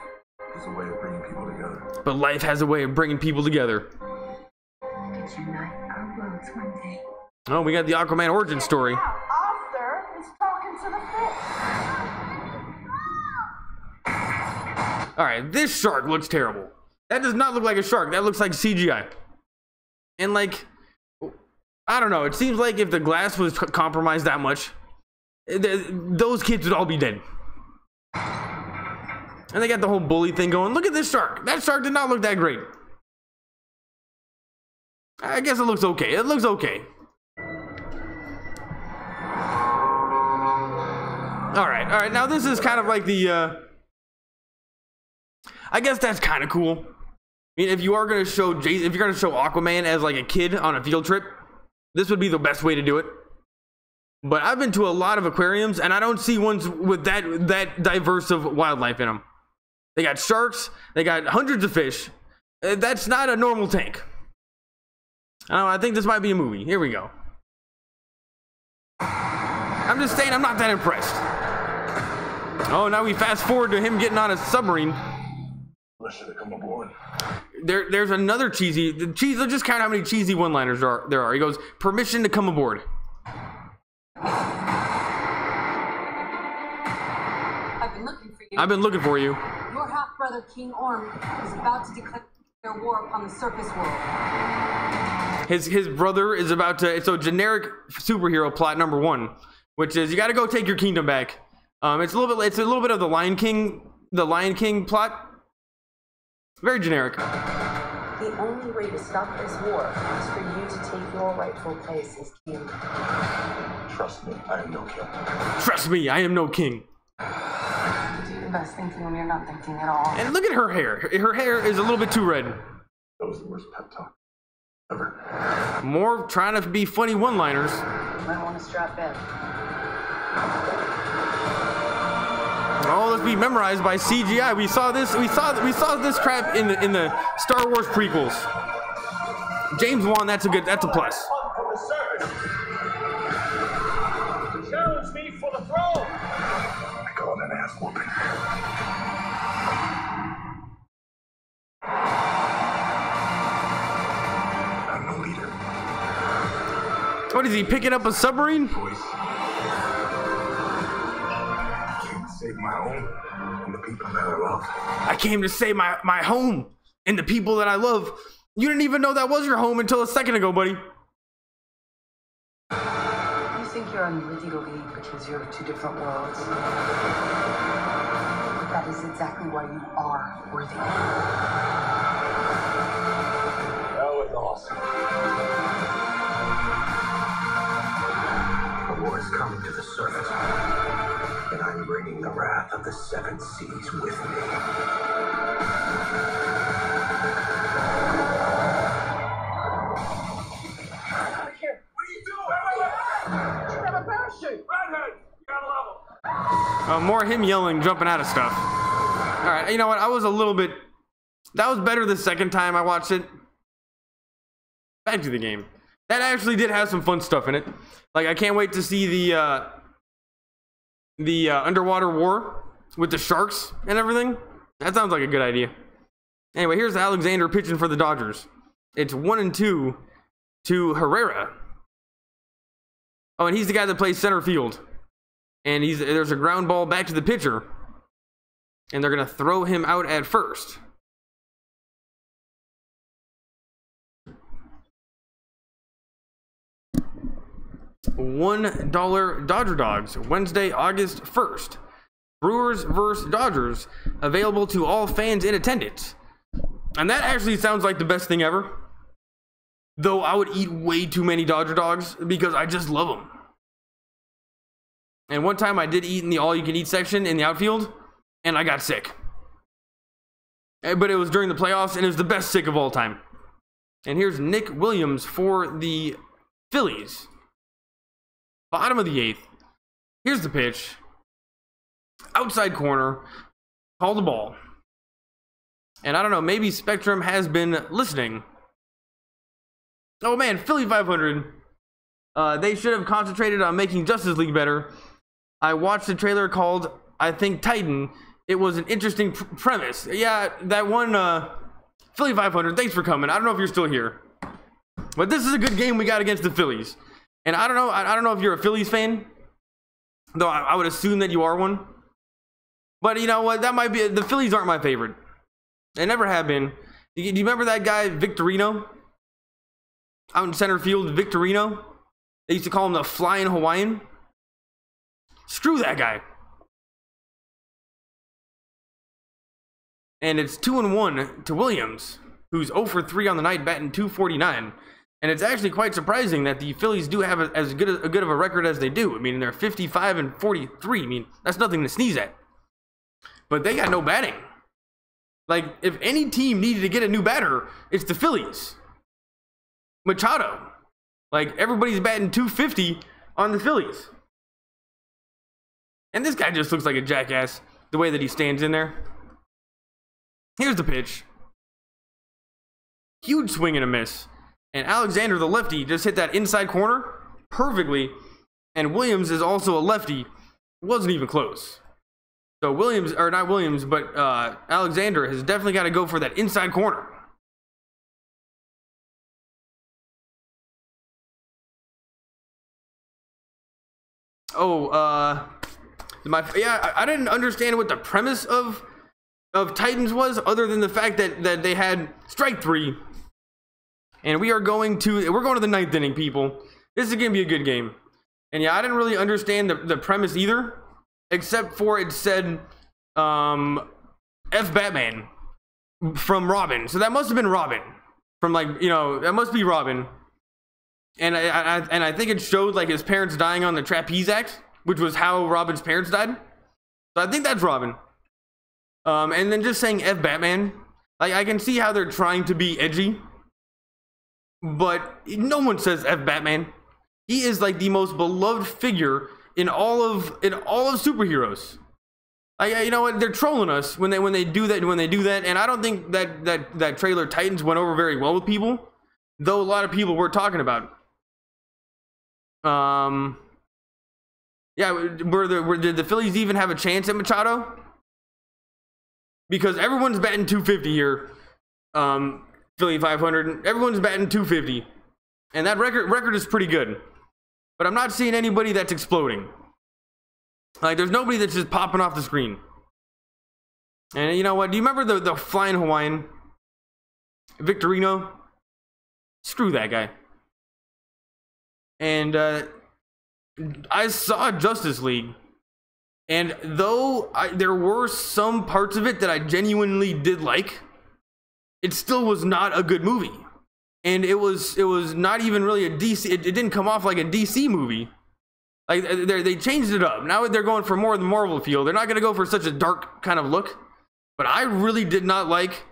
is a way of bringing people together. But life has a way of bringing people together. Could unite our worlds one day. Oh, we got the Aquaman origin story. Arthur is talking to the fish. Alright, this shark looks terrible. That does not look like a shark. That looks like CGI. And like, I don't know. It seems like if the glass was compromised that much, those kids would all be dead. And they got the whole bully thing going. Look at this shark. That shark did not look that great. I guess it looks okay. It looks okay. Alright. Now this is kind of like the, I guess that's kind of cool. I mean, if you're gonna show Aquaman as like a kid on a field trip, this would be the best way to do it. But I've been to a lot of aquariums, and I don't see ones with that diverse of wildlife in them. They got sharks, they got hundreds of fish. That's not a normal tank. I don't know, I think this might be a movie. Here we go. I'm just saying, I'm not that impressed. Oh, now we fast forward to him getting on a submarine. Permission to come aboard. There's another cheesy. Just count how many cheesy one-liners there are. He goes, "Permission to come aboard." I've been looking for you. I've been looking for you. Your half-brother, King Orm, is about to declare war upon the surface world. His brother is about to. So generic superhero plot number one, which is you got to go take your kingdom back. It's a little bit of the Lion King plot. Very generic. The only way to stop this war is for you to take your rightful place as king. Trust me, I am no king. Trust me, I am no king. You do the best thinking when you're not thinking at all. And look at her hair. Her hair is a little bit too red. That was the worst pep talk ever. More trying to be funny one-liners. You might want to strap in. Oh, let's be memorized by CGI. We saw this crap in the Star Wars prequels. James Wan, that's a plus. Challenge me for the throne. I call it an ass whooping. I'm no leader. What is he picking up a submarine? Voice. Save my home and the people that I love. I came to save my home and the people that I love. You didn't even know that was your home until a second ago, buddy. You think you're unworthy to lead because you're of two different worlds. But that is exactly why you are worthy. That was awesome. The war is coming to the surface. And I'm bringing the wrath of the seven seas with me. Here. What are you doing? Wait. You have a parachute. Redhead, you got a level. More him yelling, jumping out of stuff. All right, you know what? That was better the second time I watched it. Back to the game. That actually did have some fun stuff in it. Like, I can't wait to see the underwater war with the sharks and everything. That sounds like a good idea. Anyway, here's Alexander pitching for the Dodgers. It's 1-2 to Herrera. Oh, and he's the guy that plays center field. And there's a ground ball back to the pitcher. And they're going to throw him out at first. $1 Dodger Dogs, Wednesday, August 1st. Brewers vs. Dodgers, available to all fans in attendance. And that actually sounds like the best thing ever. Though I would eat way too many Dodger Dogs because I just love them. And one time I did eat in the all-you-can-eat section in the outfield, and I got sick. But it was during the playoffs, and it was the best sick of all time. And here's Nick Williams for the Phillies. Bottom of the 8th. Here's the pitch. outside corner, called the ball. And I don't know, maybe Spectrum has been listening. Oh man, Philly 500. They should have concentrated on making Justice League better. I watched the trailer called, I think, Titan. It was an interesting premise. Yeah, that one, Philly 500, thanks for coming. I don't know if you're still here. But this is a good game we got against the Phillies. And I don't know if you're a Phillies fan. Though I would assume that you are one. But you know what, that might be, the Phillies aren't my favorite. They never have been. Do you remember that guy, Victorino? Out in center field, Victorino? They used to call him the Flying Hawaiian. Screw that guy. And it's 2-1 to Williams, who's 0 for 3 on the night, batting .249. And it's actually quite surprising that the Phillies do have as good of a record as they do. I mean, they're 55 and 43. I mean, that's nothing to sneeze at. But they got no batting. Like, if any team needed to get a new batter, it's the Phillies. Machado. Like, everybody's batting .250 on the Phillies. And this guy just looks like a jackass, the way that he stands in there. Here's the pitch. Huge swing and a miss. And Alexander, the lefty, just hit that inside corner perfectly. And Williams is also a lefty. Wasn't even close. So Williams, or not Williams, but Alexander has definitely got to go for that inside corner. Oh, I didn't understand what the premise of Titans was, other than the fact that they had strike 3. And we're going to the 9th inning, people. This is gonna be a good game. And yeah, I didn't really understand the premise either, except for it said F Batman from Robin. So that must have been Robin. From, like, you know, that must be Robin. And I think it showed like his parents dying on the trapeze act, which was how Robin's parents died. So I think that's Robin. And then just saying F Batman, like, I can see how they're trying to be edgy, but no one says F Batman. He is like the most beloved figure in all of superheroes. You know what? They're trolling us when they do that. And I don't think that trailer Titans went over very well with people, though a lot of people were talking about. Yeah, did the Phillies even have a chance at Machado? Because everyone's batting .250 here. Philly 500. Everyone's batting .250, and that record is pretty good. But I'm not seeing anybody that's exploding. Like, there's nobody that's just popping off the screen. And you know what? Do you remember the Flying Hawaiian? Victorino? Screw that guy. And I saw Justice League. And though there were some parts of it that I genuinely did like, it still was not a good movie. And it was not even really a DC. It didn't come off like a DC movie. Like, they changed it up. Now they're going for more of the Marvel feel. They're not going to go for such a dark kind of look. But I really did not like.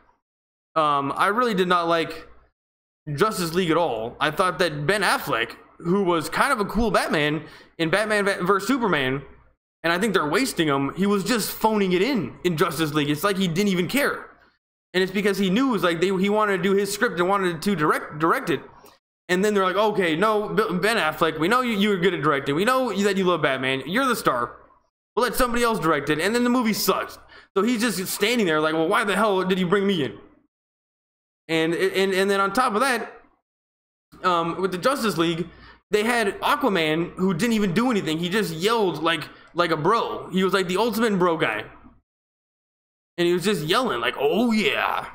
Justice League at all. I thought that Ben Affleck, who was kind of a cool Batman in Batman vs Superman, and I think they're wasting him. He was just phoning it in Justice League. It's like he didn't even care. And it's because he knew it was like he wanted to do his script and wanted to direct it. And then they're like, okay, no, Ben Affleck, we know you were good at directing. We know that you love Batman. You're the star. We'll let somebody else direct it. And then the movie sucks. So he's just standing there like, well, why the hell did you bring me in? And then on top of that, with the Justice League, they had Aquaman, who didn't even do anything. He just yelled like a bro. He was like the ultimate bro guy. And he was just yelling like, oh yeah,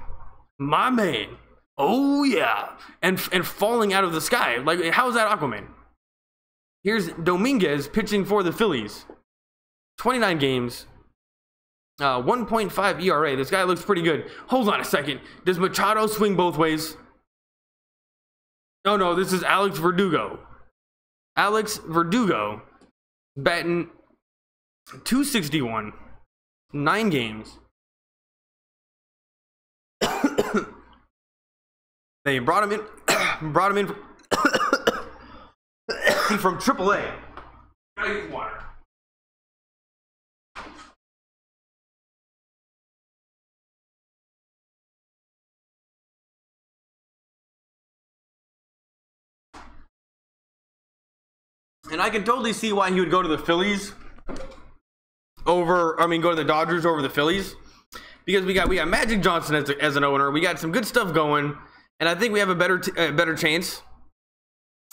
my man. Oh yeah. And falling out of the sky. Like, how is that Aquaman? Here's Dominguez pitching for the Phillies. 29 games. 1.5 ERA. This guy looks pretty good. Hold on a second. Does Machado swing both ways? No, this is Alex Verdugo. Alex Verdugo batting .261. 9 games. They brought him in from AAA. Gotta get water. And I can totally see why he would go to the Phillies over, go to the Dodgers over the Phillies, because we got Magic Johnson as an owner. We got some good stuff going, and I think we have a better chance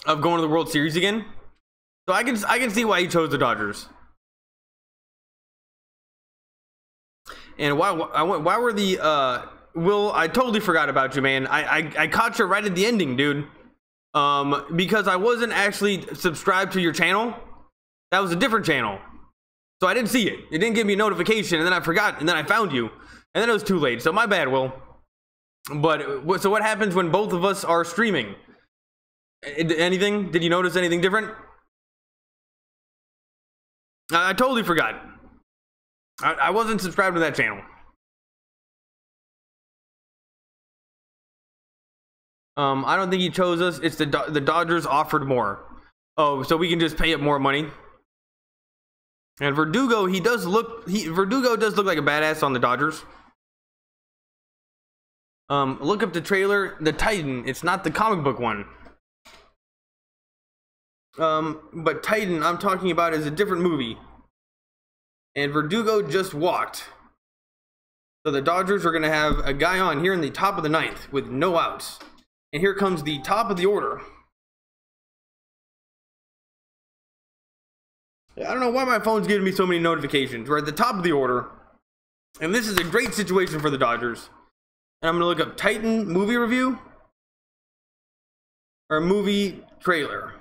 of going to the World Series again. So I can see why he chose the Dodgers. And why were the Will, I totally forgot about you, man. I caught you right at the ending, dude. Because I wasn't actually subscribed to your channel. That was a different channel. So I didn't see it. It didn't give me a notification, and then I forgot, and then I found you. And then it was too late. So my bad, Will. But so what happens when both of us are streaming? Anything? Did you notice anything different? I totally forgot. I wasn't subscribed to that channel. I don't think he chose us. It's the Dodgers offered more. Oh, so we can just pay up more money. And Verdugo, Verdugo does look like a badass on the Dodgers. Look up the trailer, The Titan. It's not the comic book one. But Titan, I'm talking about, is a different movie. And Verdugo just walked. So the Dodgers are going to have a guy on here in the top of the ninth with no outs. And here comes the top of the order. I don't know why my phone's giving me so many notifications. We're at the top of the order. And this is a great situation for the Dodgers. And I'm going to look up Titan movie review. Or movie trailer.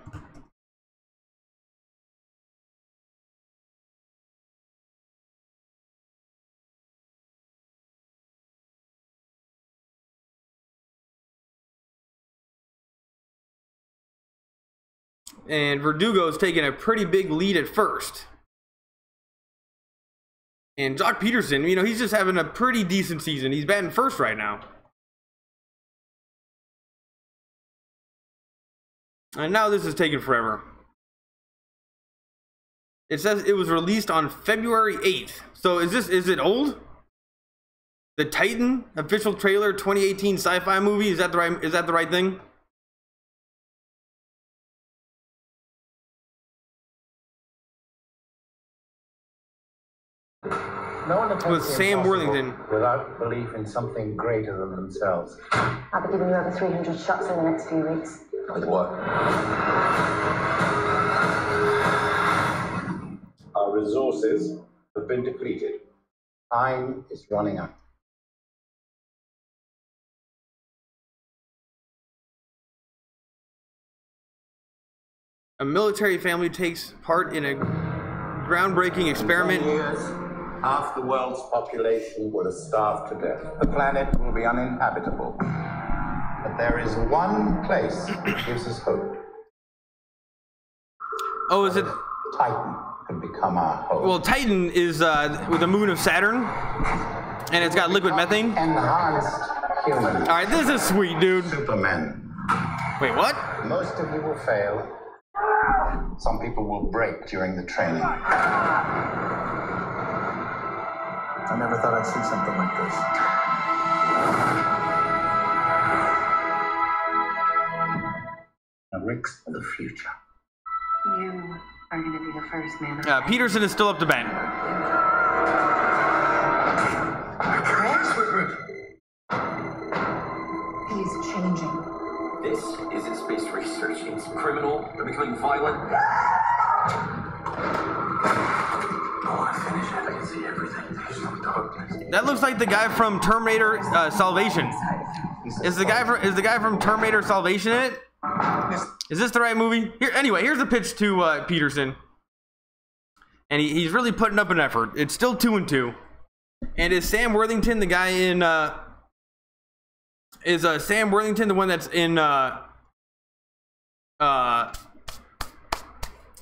And Verdugo's taking a pretty big lead at first. And Jock Peterson, he's just having a pretty decent season. He's batting first right now. And now this is taking forever. It says it was released on February 8th. So is it old? The Titan official trailer 2018 sci-fi movie, is that the right thing? No one With Sam Worthington. without belief in something greater than themselves. I'll be giving you over 300 shots in the next few weeks. With what? Our resources have been depleted. Time is running out. A military family takes part in a groundbreaking experiment. In 10 years, half the world's population will have starved to death. The planet will be uninhabitable. But there is one place that gives us hope. Oh, is it? Titan can become our home. Well, Titan is with the moon of Saturn, and it's got liquid methane. Enhanced human. All right, this is sweet, dude. Supermen. Wait, what? Most of you will fail. Some people will break during the training. I never thought I'd see something like this. A risk for the future. You are going to be the first man. Peterson is still up to bat. He's changing. This isn't space research. It's criminal. They're becoming violent. I want to finish it. I can see everything. There's no darkness. That looks like the guy from Terminator Salvation. Is the guy from Terminator Salvation in it? Is this the right movie? Anyway, here's a pitch to Peterson, and he's really putting up an effort. It's still 2-2, and is Sam Worthington the guy in? Is Sam Worthington the one that's in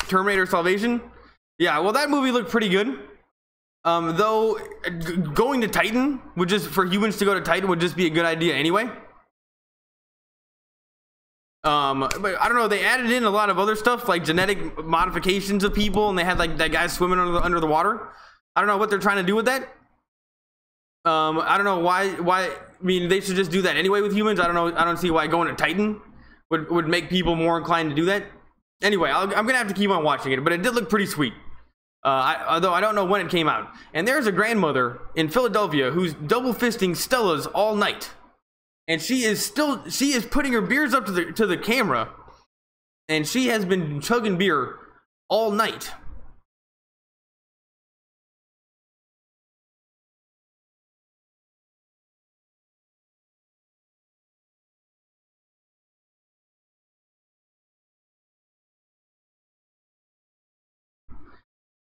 Terminator Salvation? Yeah, well, that movie looked pretty good. Though going to Titan would just, for humans to go to Titan would just be a good idea anyway. But I don't know, they added in a lot of other stuff like genetic modifications of people, and they had like that guy swimming under the water. I don't know what they're trying to do with that. I don't know why I mean, they should just do that anyway with humans. I don't know, I don't see why going to Titan would make people more inclined to do that. Anyway, I'm gonna have to keep on watching it, but it did look pretty sweet. Although I don't know when it came out. And there's a grandmother in Philadelphia who's double fisting Stella's all night, and she is putting her beers up to the camera, and she has been chugging beer all night.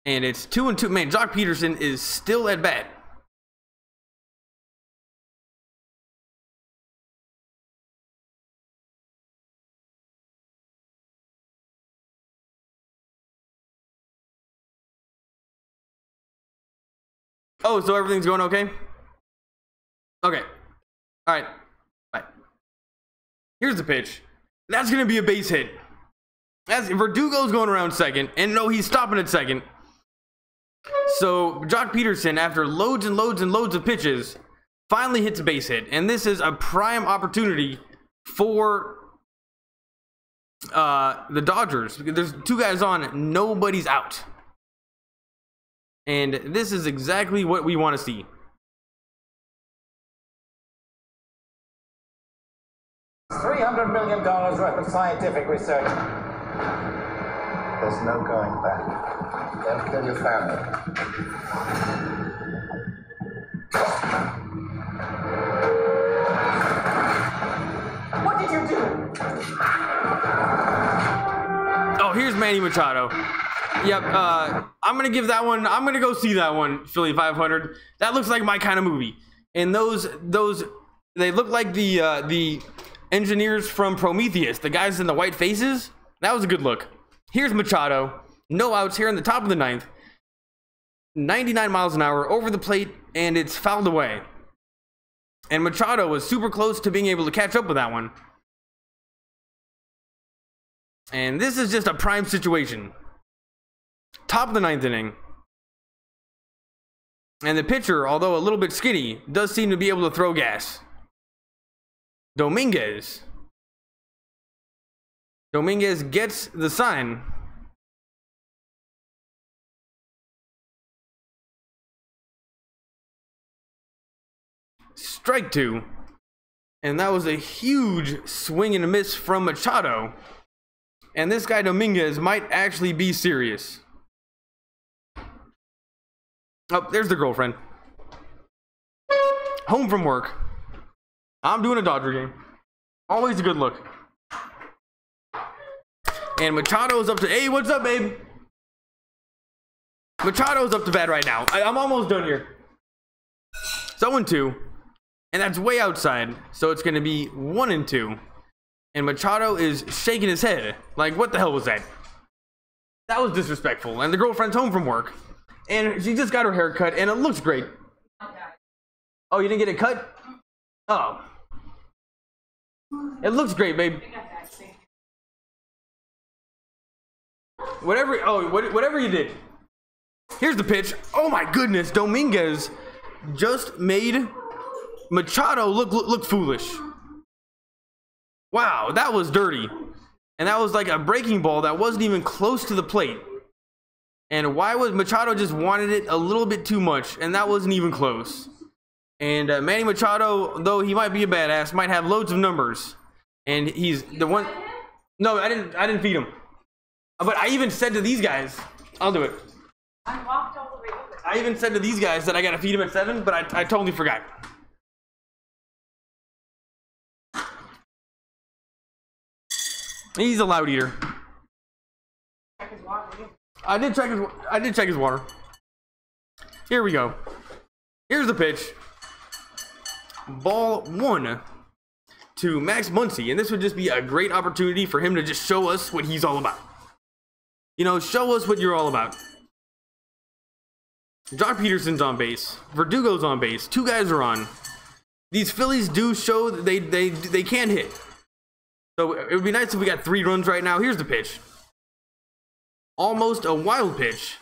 And it's 2-2. Man, Jock Peterson is still at bat. Oh, so everything's going okay? Okay. All right. Bye. Here's the pitch. That's going to be a base hit. Verdugo's going around second. And no, he's stopping at second. So Jock Peterson, after loads and loads and loads of pitches, finally hits a base hit. And this is a prime opportunity for the Dodgers. Because there's 2 guys on, nobody's out. And this is exactly what we want to see. $300 million worth of scientific research. There's no going back. They'll kill your family. What did you do? Oh, here's Manny Machado. Yep, I'm gonna give that one. I'm gonna go see that one, Philly 500. That looks like my kind of movie. And those, they look like the engineers from Prometheus, the guys in the white faces. That was a good look. Here's Machado, no outs here in the top of the 9th. 99 miles an hour over the plate, and it's fouled away. And Machado was super close to being able to catch up with that one. And this is just a prime situation. Top of the 9th inning. And the pitcher, although a little bit skinny, does seem to be able to throw gas. Dominguez gets the sign. Strike 2. And that was a huge swing and a miss from Machado. And this guy Dominguez might actually be serious. Oh, there's the girlfriend. Home from work. I'm doing a Dodger game. Always a good look. And Machado's up to... Hey, what's up, babe? Machado's up to bat right now. I'm almost done here. 0-2. And that's way outside. So it's going to be 1-2. And Machado is shaking his head. Like, what the hell was that? That was disrespectful. And the girlfriend's home from work. And she just got her hair cut, and it looks great. Oh, you didn't get it cut? Oh. It looks great, babe. Whatever you did. Here's the pitch. Oh my goodness, Dominguez just made Machado look foolish. Wow, that was dirty. And that was like a breaking ball that wasn't even close to the plate. And why was Machado just wanted it a little bit too much, and that wasn't even close. And Manny Machado, though he might be a badass, might have loads of numbers. And he's the one. No, I didn't feed him. But I even said to these guys, I'll do it. I walked all the way over. I even said to these guys that I gotta feed him at 7, but I totally forgot. He's a loud eater. Check his water. I did check his water. Here we go. Here's the pitch. Ball 1 to Max Muncy, and this would just be a great opportunity for him to just show us what he's all about. You know, show us what you're all about. Jock Peterson's on base. Verdugo's on base. 2 guys are on. These Phillies do show that they can hit. So it would be nice if we got 3 runs right now. Here's the pitch. Almost a wild pitch.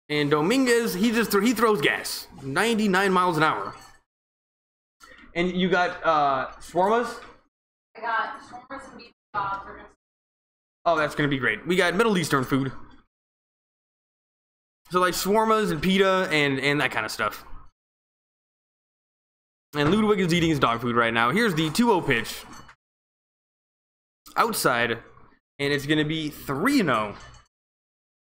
And Dominguez, he throws gas. 99 miles an hour. And you got shawarmas? I got shawarmas and beef kebabs. Oh, that's gonna be great. We got Middle Eastern food. So like shawarmas and pita and that kind of stuff. And Ludwig is eating his dog food right now. Here's the 2-0 pitch. Outside, and it's gonna be 3-0.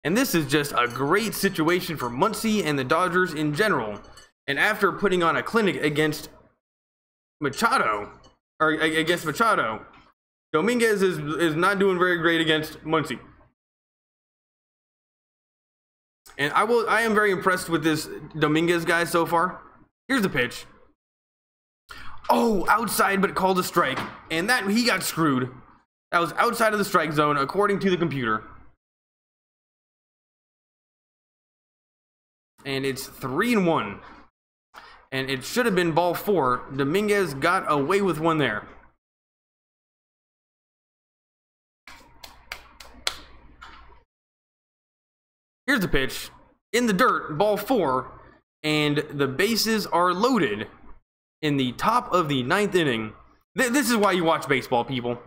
And this is just a great situation for Muncy and the Dodgers in general. And after putting on a clinic against Machado, Dominguez is not doing very great against Muncy. And I am very impressed with this Dominguez guy so far. Here's the pitch. Oh, outside, but called a strike. And that he got screwed. That was outside of the strike zone, according to the computer. And it's 3-1. And it should have been ball 4. Dominguez got away with one there. Here's the pitch. In the dirt, ball 4. And the bases are loaded in the top of the 9th inning. This is why you watch baseball, people.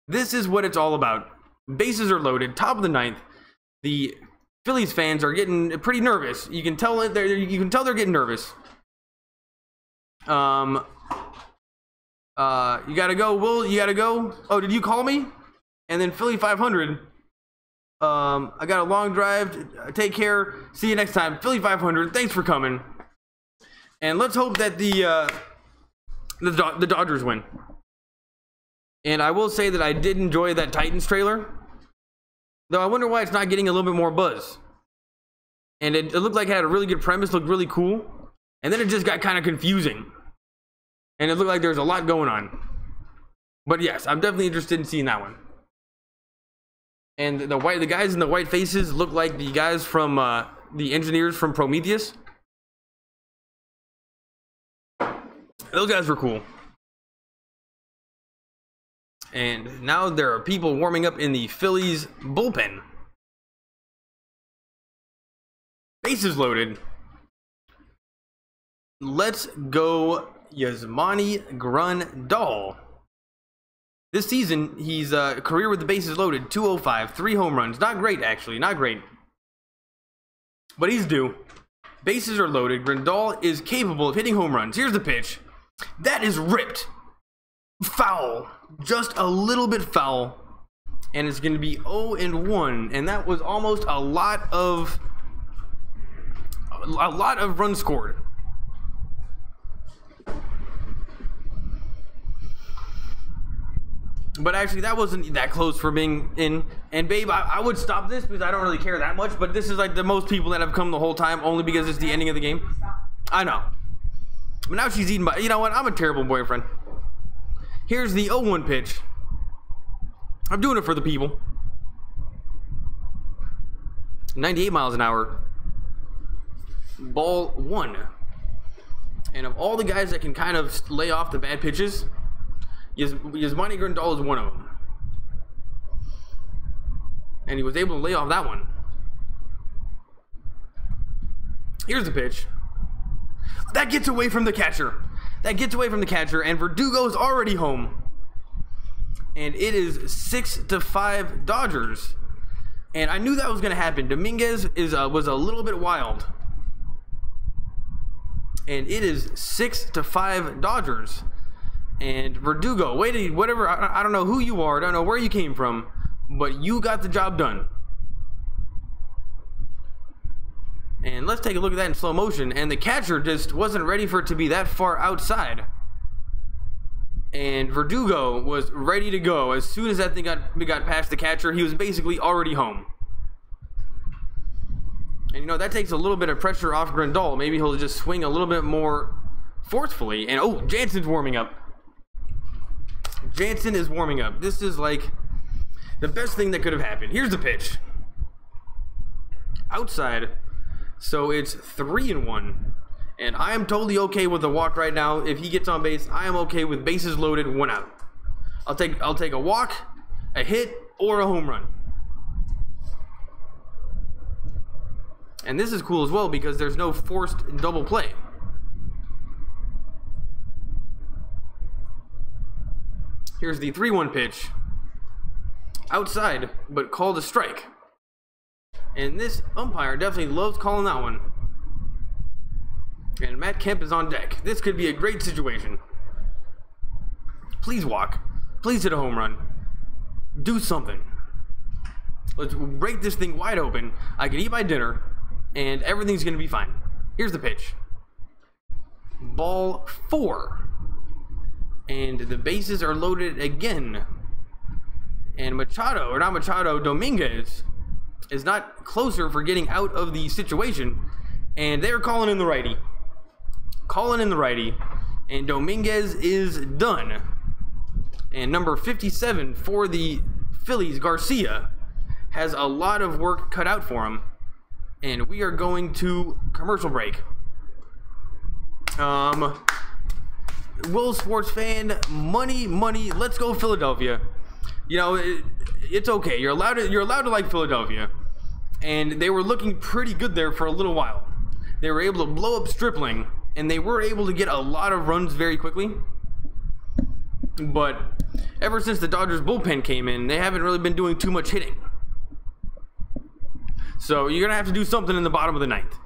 This is what it's all about. Bases are loaded, top of the 9th. The Phillies fans are getting pretty nervous. You can tell they're getting nervous. You gotta go, Will. You gotta go. Oh, did you call me? And then Philly 500. I got a long drive. Take care. See you next time. Philly 500. Thanks for coming. And let's hope that the Dodgers win. And I will say that I did enjoy that Titans trailer. Though I wonder why it's not getting a little bit more buzz. And it looked like it had a really good premise, looked really cool. And then it just got kind of confusing. And it looked like there's a lot going on. But yes, I'm definitely interested in seeing that one. And the guys in the white faces look like the guys from the engineers from Prometheus. Those guys were cool. And now there are people warming up in the Phillies bullpen. Bases loaded. Let's go Yasmani Grandal. This season, he's career with the bases loaded, 205, 3 home runs. Not great, actually, not great. But he's due. Bases are loaded. Grandal is capable of hitting home runs. Here's the pitch. That is ripped. Foul. Just a little bit foul. And it's going to be 0-1. And that was almost a lot of runs scored. But actually, that wasn't that close for being in. And babe, I would stop this because I don't really care that much. But this is like the most people that have come the whole time, only because it's the ending of the game. I know. But now she's eating by. You know what? I'm a terrible boyfriend. Here's the 0-1 pitch. I'm doing it for the people. 98 miles an hour. Ball 1. And of all the guys that can kind of lay off the bad pitches, Yasmani Grandal is one of them. And he was able to lay off that one. Here's the pitch. That gets away from the catcher. And Verdugo's already home. And it is 6-5 Dodgers. And I knew that was going to happen. Dominguez was a little bit wild. And it is 6-5 Dodgers. And Verdugo, whatever, I don't know who you are, I don't know where you came from, but you got the job done. And let's take a look at that in slow motion. And the catcher just wasn't ready for it to be that far outside. And Verdugo was ready to go. As soon as that thing got past the catcher, he was basically already home. And you know, that takes a little bit of pressure off Grandal. Maybe he'll just swing a little bit more forcefully. And oh, Jansen's warming up. Jansen is warming up. This is like the best thing that could have happened. Here's the pitch. Outside. So it's 3-1. And I am totally okay with the walk right now. If he gets on base, I am okay with bases loaded, 1 out. I'll take a walk, a hit, or a home run. And this is cool as well because there's no forced double play. Here's the 3-1 pitch. outside, but called a strike. And this umpire definitely loves calling that one. And Matt Kemp is on deck. This could be a great situation. Please walk. Please hit a home run. Do something. Let's break this thing wide open. I can eat my dinner, and everything's going to be fine. Here's the pitch. Ball 4. And the bases are loaded again. And Machado, or not Machado, Dominguez is not closer for getting out of the situation. And they're calling in the righty. Calling in the righty. And Dominguez is done. And number 57 for the Phillies, Garcia, has a lot of work cut out for him. And we are going to commercial break. Will sports fan, money, let's go Philadelphia. You know, it's okay. You're allowed to like Philadelphia. And they were looking pretty good there for a little while. They were able to blow up Stripling, and they were able to get a lot of runs very quickly. But ever since the Dodgers bullpen came in, they haven't really been doing too much hitting. So you're going to have to do something in the bottom of the ninth.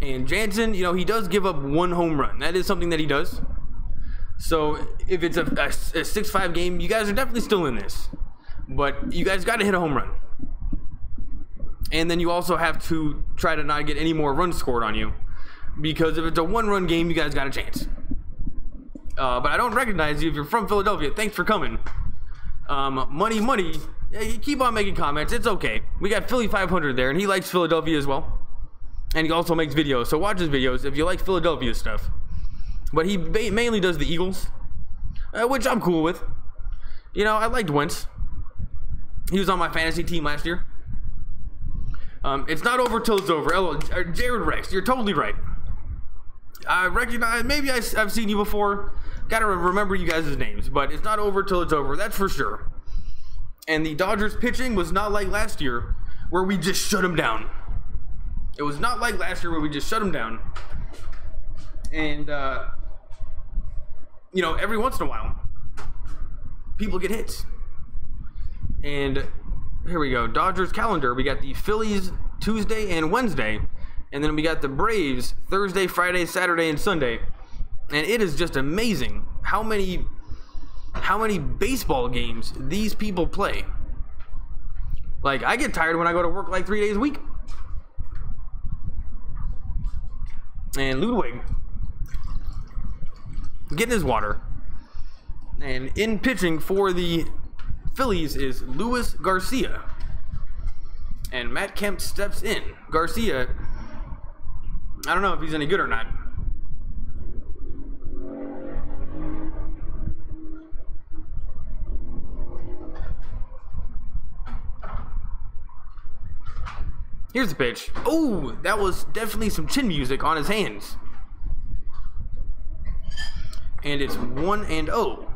And Jansen, you know, he does give up 1 home run. That is something that he does. So if it's a 6-5 game, you guys are definitely still in this. But you guys got to hit a home run. And then you also have to try to not get any more runs scored on you. Because if it's a 1-run game, you guys got a chance. But I don't recognize you. If you're from Philadelphia, thanks for coming. Money. Yeah, you keep on making comments. It's okay. We got Philly 500 there, and he likes Philadelphia as well. And he also makes videos. So watch his videos if you like Philadelphia stuff. But he mainly does the Eagles, which I'm cool with. You know, I liked Wentz. He was on my fantasy team last year. It's not over till it's over. Jared Rex, you're totally right. I recognize, maybe I've seen you before. Gotta remember you guys' names, but it's not over till it's over, that's for sure. And the Dodgers pitching was not like last year, where we just shut them down. It was not like last year where we just shut them down. And, you know, every once in a while, people get hits. And here we go, Dodgers calendar. We got the Phillies Tuesday and Wednesday. And then we got the Braves Thursday, Friday, Saturday, and Sunday. And it is just amazing how many baseball games these people play. Like, I get tired when I go to work like 3 days a week. And Ludwig getting his water. And in pitching for the Phillies is Luis Garcia. And Matt Kemp steps in. Garcia, I don't know if he's any good or not. Here's the pitch. Oh, that was definitely some chin music on his hands. And it's 1-0.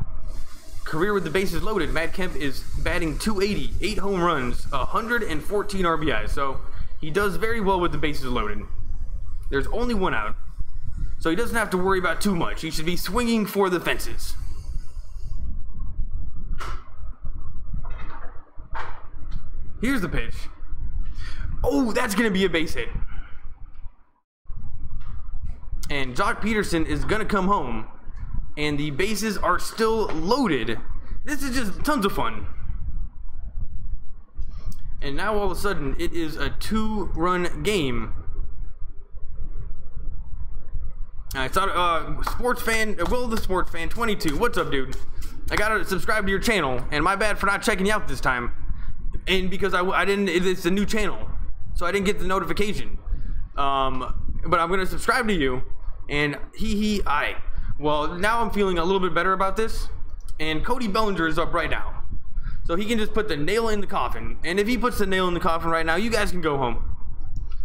Career with the bases loaded. Matt Kemp is batting .280, 8 home runs, 114 RBIs. So he does very well with the bases loaded. There's only 1 out. So he doesn't have to worry about too much. He should be swinging for the fences. Here's the pitch. Oh, that's going to be a base hit. And Jock Peterson is going to come home. And the bases are still loaded. This is just tons of fun. And now all of a sudden, it is a 2-run game. I thought, sports fan, Will the Sports Fan 22. What's up, dude? I gotta subscribe to your channel, and my bad for not checking you out this time. And because I didn't, it's a new channel, so I didn't get the notification. But I'm gonna subscribe to you, and I. Well, now I'm feeling a little bit better about this, and Cody Bellinger is up right now. So he can just put the nail in the coffin, and if he puts the nail in the coffin right now, you guys can go home.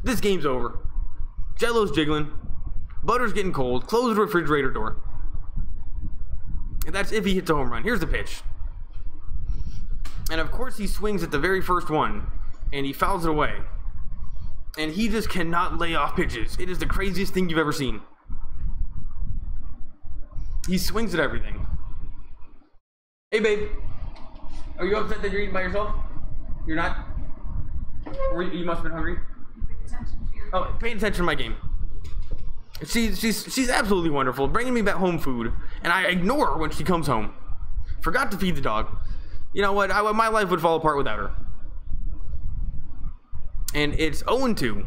This game's over. Jello's jiggling. Butter's getting cold. Close the refrigerator door. And that's if he hits a home run. Here's the pitch. And of course he swings at the very first one, and he fouls it away. And he just cannot lay off pitches. It is the craziest thing you've ever seen. He swings at everything. Hey, babe. Are you upset that you're eating by yourself? You're not? You must have been hungry. Oh, paying attention to my game. She's absolutely wonderful, bringing me back home food, and I ignore her when she comes home. Forgot to feed the dog. You know what? My life would fall apart without her. And it's 0-2.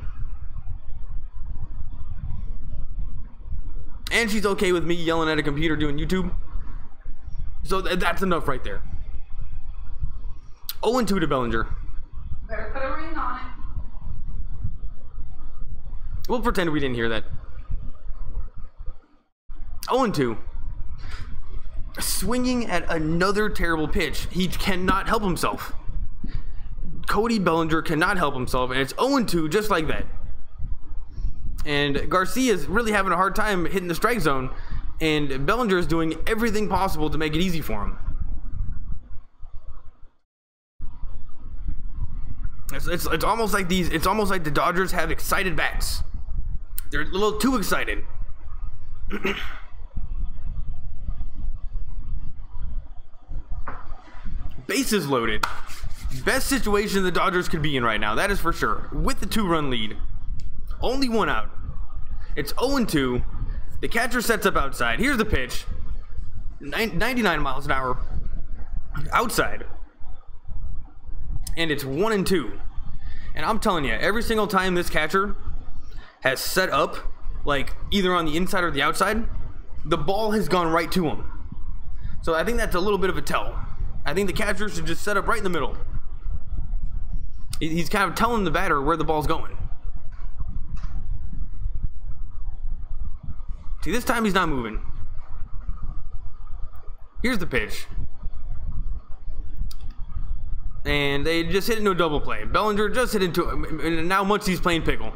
And she's okay with me yelling at a computer doing YouTube. So that's enough right there. 0-2 to Bellinger. Better put a ring on it. We'll pretend we didn't hear that. 0-2. Swinging at another terrible pitch. He cannot help himself. Cody Bellinger cannot help himself, and it's 0-2 just like that. And Garcia's really having a hard time hitting the strike zone, and Bellinger is doing everything possible to make it easy for him. It's almost like the Dodgers have excited bats. They're a little too excited. Bases loaded. Best situation the Dodgers could be in right now, that is for sure. With the 2-run lead. Only one out. It's 0-2. The catcher sets up outside. Here's the pitch. 99 miles an hour. Outside. And it's 1-2. And I'm telling you, every single time this catcher has set up, like either on the inside or the outside, the ball has gone right to him. So I think that's a little bit of a tell. I think the catcher should just set up right in the middle. He's kind of telling the batter where the ball's going. See, this time he's not moving. Here's the pitch. And they just hit into a double play. Bellinger just hit into it, and now Muncy's playing pickle.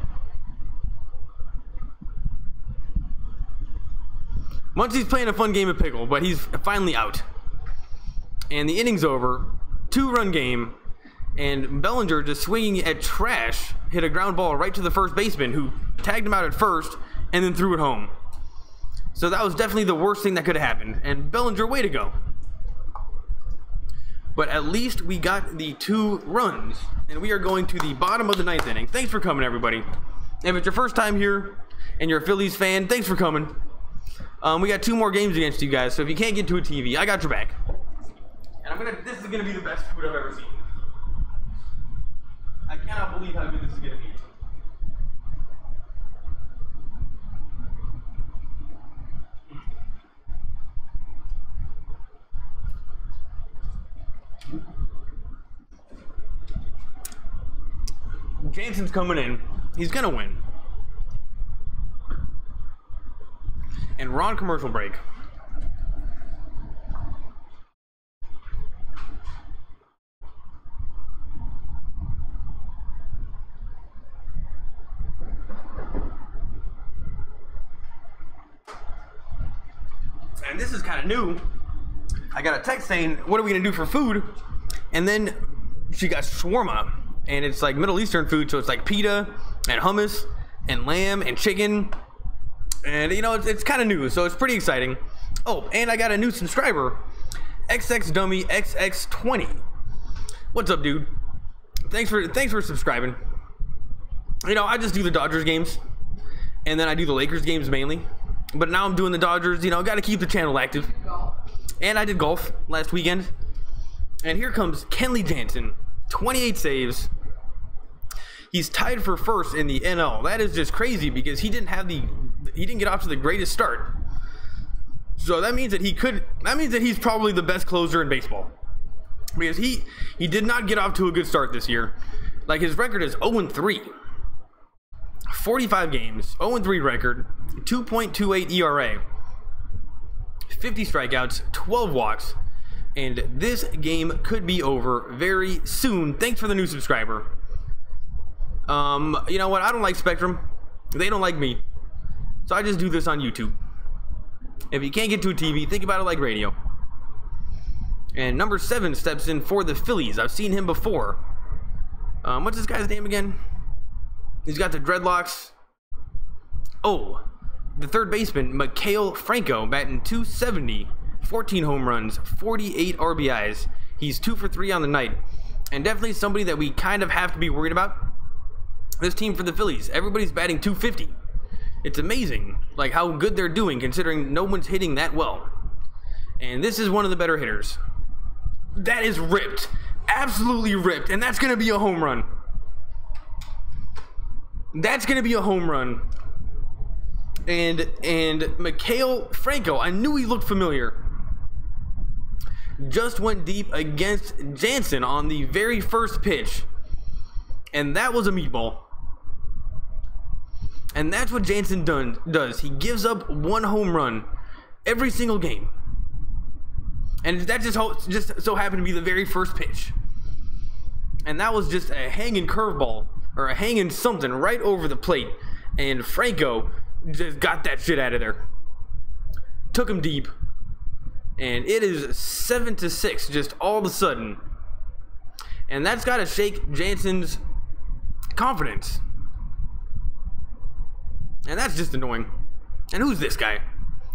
Muncy's playing a fun game of pickle, but he's finally out. And the inning's over. 2-run game. And Bellinger, just swinging at trash, hit a ground ball right to the first baseman, who tagged him out at first and then threw it home. So that was definitely the worst thing that could have happened. And Bellinger, way to go. But at least we got the 2 runs. And we are going to the bottom of the 9th inning. Thanks for coming, everybody. If it's your first time here and you're a Phillies fan, thanks for coming. We got 2 more games against you guys, so if you can't get to a TV, I got your back. And this is gonna be the best food I've ever seen. I cannot believe how good this is gonna be. Jansen's coming in. He's gonna win. And we're on commercial break. And this is kind of new. I got a text saying, what are we gonna do for food? And then she got shawarma, and it's like Middle Eastern food, so it's like pita and hummus and lamb and chicken. And you know, it's kind of new, so it's pretty exciting. Oh, and I got a new subscriber, XX Dummy XX20. What's up, dude? Thanks for subscribing. You know, I just do the Dodgers games, and then I do the Lakers games mainly. But now I'm doing the Dodgers. You know, got to keep the channel active. And I did golf last weekend. And here comes Kenley Jansen, 28 saves. He's tied for first in the NL. That is just crazy because he didn't get off to the greatest start. So that means that he's probably the best closer in baseball. Because he did not get off to a good start this year. Like, his record is 0-3. 45 games, 0-3 record, 2.28 ERA, 50 strikeouts, 12 walks, and this game could be over very soon. Thanks for the new subscriber. You know what? I don't like Spectrum. They don't like me. So I just do this on YouTube. If you can't get to a TV, think about it like radio. And number 7 steps in for the Phillies. I've seen him before. What's this guy's name again? He's got the dreadlocks. Oh, the third baseman, Machado Franco, batting .270, 14 home runs, 48 RBIs. He's 2 for 3 on the night. And definitely somebody that we kind of have to be worried about. This team for the Phillies, everybody's batting 250. It's amazing, like how good they're doing considering no one's hitting that well. And this is one of the better hitters. That is ripped, absolutely ripped, and that's gonna be a home run. That's gonna be a home run. And Mikhail Franco, I knew he looked familiar. Just went deep against Jansen on the very first pitch, and that was a meatball. And that's what Jansen does. He gives up one home run every single game. And that just so happened to be the very first pitch. And that was just a hanging curveball, or a hanging something right over the plate. And Franco just got that shit out of there. Took him deep. And it is 7-6 just all of a sudden. And that's got to shake Jansen's confidence. And that's just annoying. And who's this guy?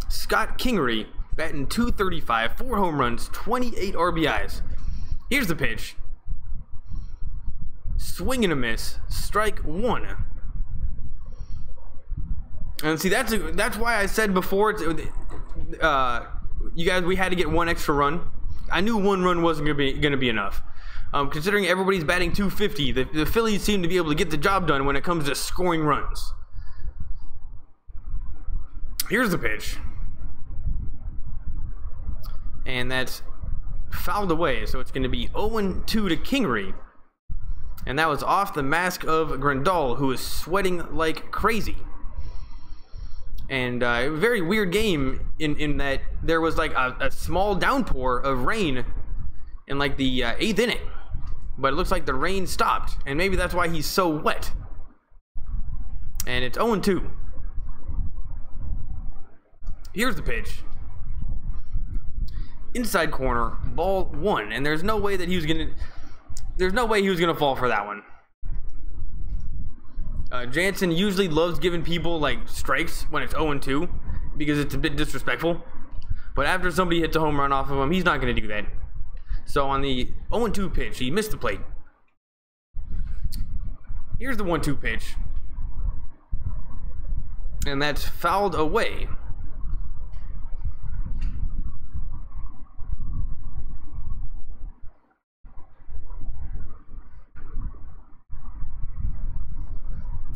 Scott Kingery, batting .235, 4 home runs, 28 RBIs. Here's the pitch. Swing and a miss. Strike 1. And see, that's why I said before, you guys, we had to get one extra run. I knew one run wasn't gonna be enough. Considering everybody's batting .250, the Phillies seem to be able to get the job done when it comes to scoring runs. Here's the pitch. And that's fouled away, so it's going to be 0-2 to Kingery. And that was off the mask of Grandal, who is sweating like crazy. And a very weird game in that there was like a small downpour of rain in like the 8th inning. But it looks like the rain stopped, and maybe that's why he's so wet. And it's 0-2. Here's the pitch. Inside corner, ball 1, and there's no way that he was gonna fall for that one. Jansen usually loves giving people like strikes when it's 0-2 because it's a bit disrespectful. But after somebody hits a home run off of him, he's not gonna do that. So on the 0-2 pitch, he missed the plate. Here's the 1-2 pitch, and that's fouled away.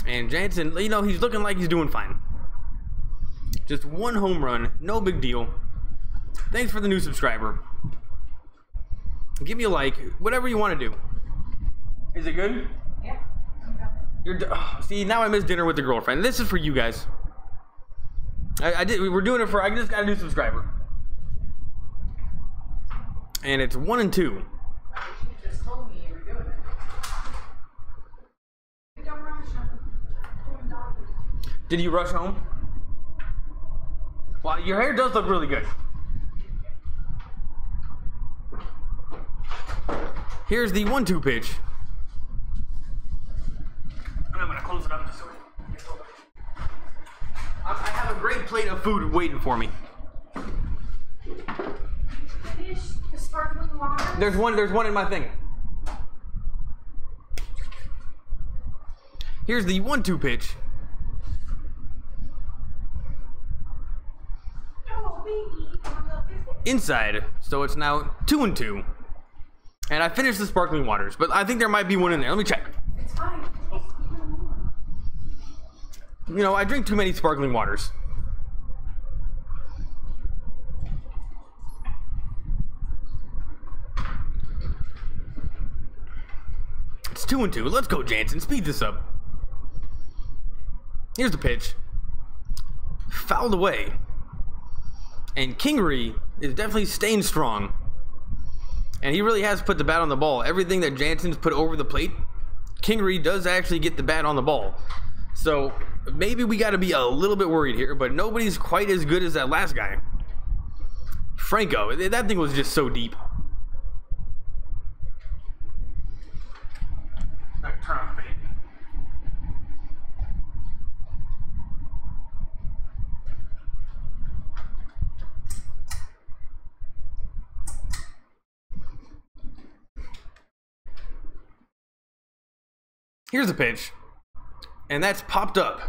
And Jansen, you know, he's looking like he's doing fine. Just one home run, no big deal. Thanks for the new subscriber. Give me a like, whatever you want to do. Is it good? Yeah. See, now I miss dinner with the girlfriend. This is for you guys. We're doing it for, I just got a new subscriber. And it's 1-2. You just told me you were doing it. Don't rush him. Did you rush home? Well, your hair does look really good. Here's the 1-2 pitch. And I'm gonna close it up just so I have a great plate of food waiting for me. Finish the sparkling water. There's one in my thing. Here's the 1-2 pitch. Oh, baby. Inside, so it's now 2-2. And I finished the sparkling waters, but I think there might be one in there. Let me check. It's fine. You know, I drink too many sparkling waters. It's 2-2. Let's go, Jansen. Speed this up. Here's the pitch. Fouled away. And Kingery is definitely staying strong. And he really has put the bat on the ball. Everything that Jansen's put over the plate, Kingery does actually get the bat on the ball. So maybe we got to be a little bit worried here, but nobody's quite as good as that last guy. Franco, that thing was just so deep. Turn on the fade. Here's the pitch. And that's popped up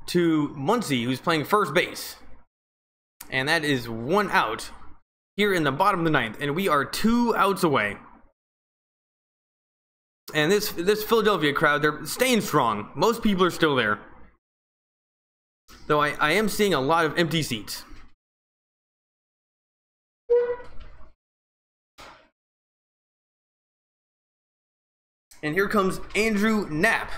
to Muncy, who's playing first base. And that is 1 out here in the bottom of the 9th. And we are 2 outs away. And this Philadelphia crowd, they're staying strong. Most people are still there. Though I am seeing a lot of empty seats. And here comes Andrew Knapp.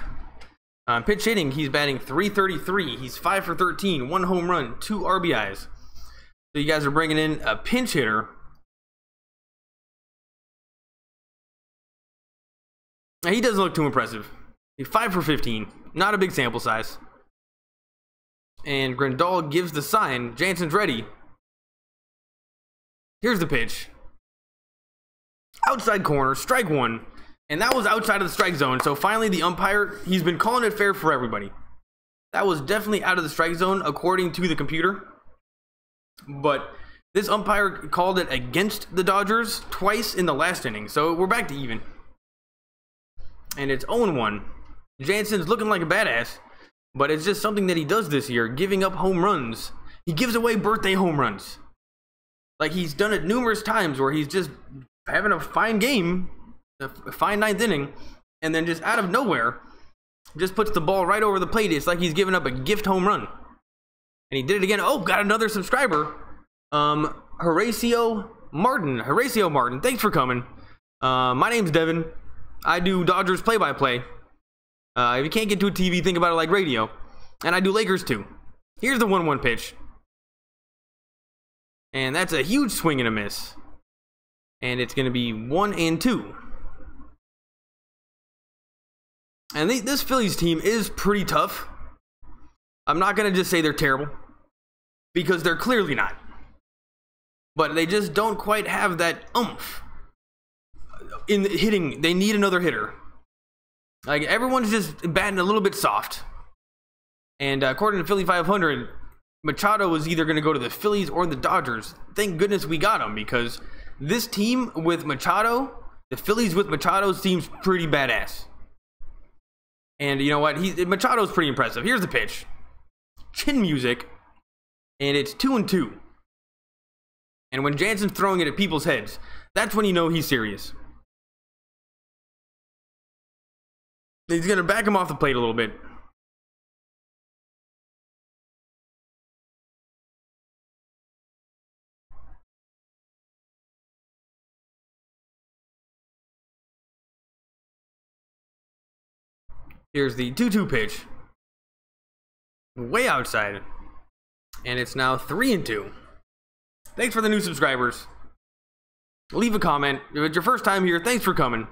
Pitch hitting, he's batting .333. He's 5 for 13, 1 home run, 2 RBIs. So you guys are bringing in a pinch hitter. Now, he doesn't look too impressive. He's 5 for 15, not a big sample size. And Grandal gives the sign. Jansen's ready. Here's the pitch. Outside corner, strike 1. And that was outside of the strike zone. So finally the umpire, he's been calling it fair for everybody. That was definitely out of the strike zone according to the computer. But this umpire called it against the Dodgers twice in the last inning. So we're back to even. And it's 0-1. Jansen's looking like a badass. But it's just something that he does this year, giving up home runs. He gives away birthday home runs. Like, he's done it numerous times where he's just having a fine game, a fine 9th inning, and then just out of nowhere, just puts the ball right over the plate. It's like he's giving up a gift home run. And he did it again. Oh, got another subscriber. Horacio Martin, thanks for coming. My name's Devin. I do Dodgers play-by-play. If you can't get to a TV, think about it like radio. And I do Lakers too. Here's the 1-1 pitch. And that's a huge swing and a miss. And it's going to be 1-2. And this Phillies team is pretty tough. I'm not going to just say they're terrible, because they're clearly not. But they just don't quite have that oomph in the hitting. They need another hitter. Like, everyone's just batting a little bit soft. And according to Philly 500, Machado was either going to go to the Phillies or the Dodgers. Thank goodness we got him, because this team with Machado, the Phillies with Machado, seems pretty badass. And you know what? Machado's pretty impressive. Here's the pitch. Chin music. And it's 2-2. And when Jansen's throwing it at people's heads, that's when you know he's serious. He's going to back him off the plate a little bit. Here's the 2-2 pitch. Way outside. And it's now 3-2. Thanks for the new subscribers. Leave a comment. If it's your first time here, thanks for coming.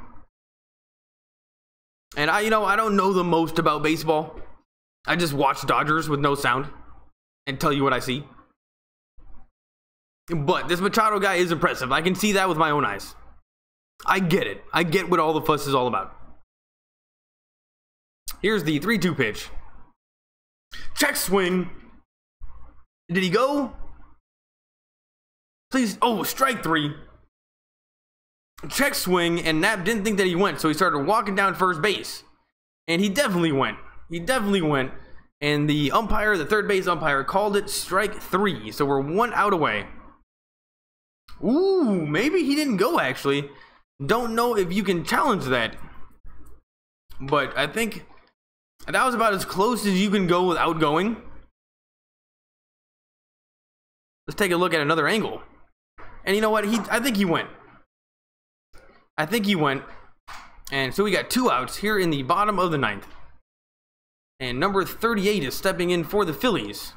And I don't know the most about baseball. I just watch Dodgers with no sound and tell you what I see. But this Machado guy is impressive. I can see that with my own eyes. I get it. I get what all the fuss is all about. Here's the 3-2 pitch. Check swing. Did he go? Please. Oh, strike 3. Check swing, and Knapp didn't think that he went, so he started walking down first base. And he definitely went. He definitely went. And the umpire, the third base umpire, called it strike 3. So we're 1 out away. Ooh, maybe he didn't go, actually. Don't know if you can challenge that. But I think that was about as close as you can go without going. Let's take a look at another angle. And you know what? I think he went. I think he went. And so we got 2 outs here in the bottom of the 9th. And number 38 is stepping in for the Phillies.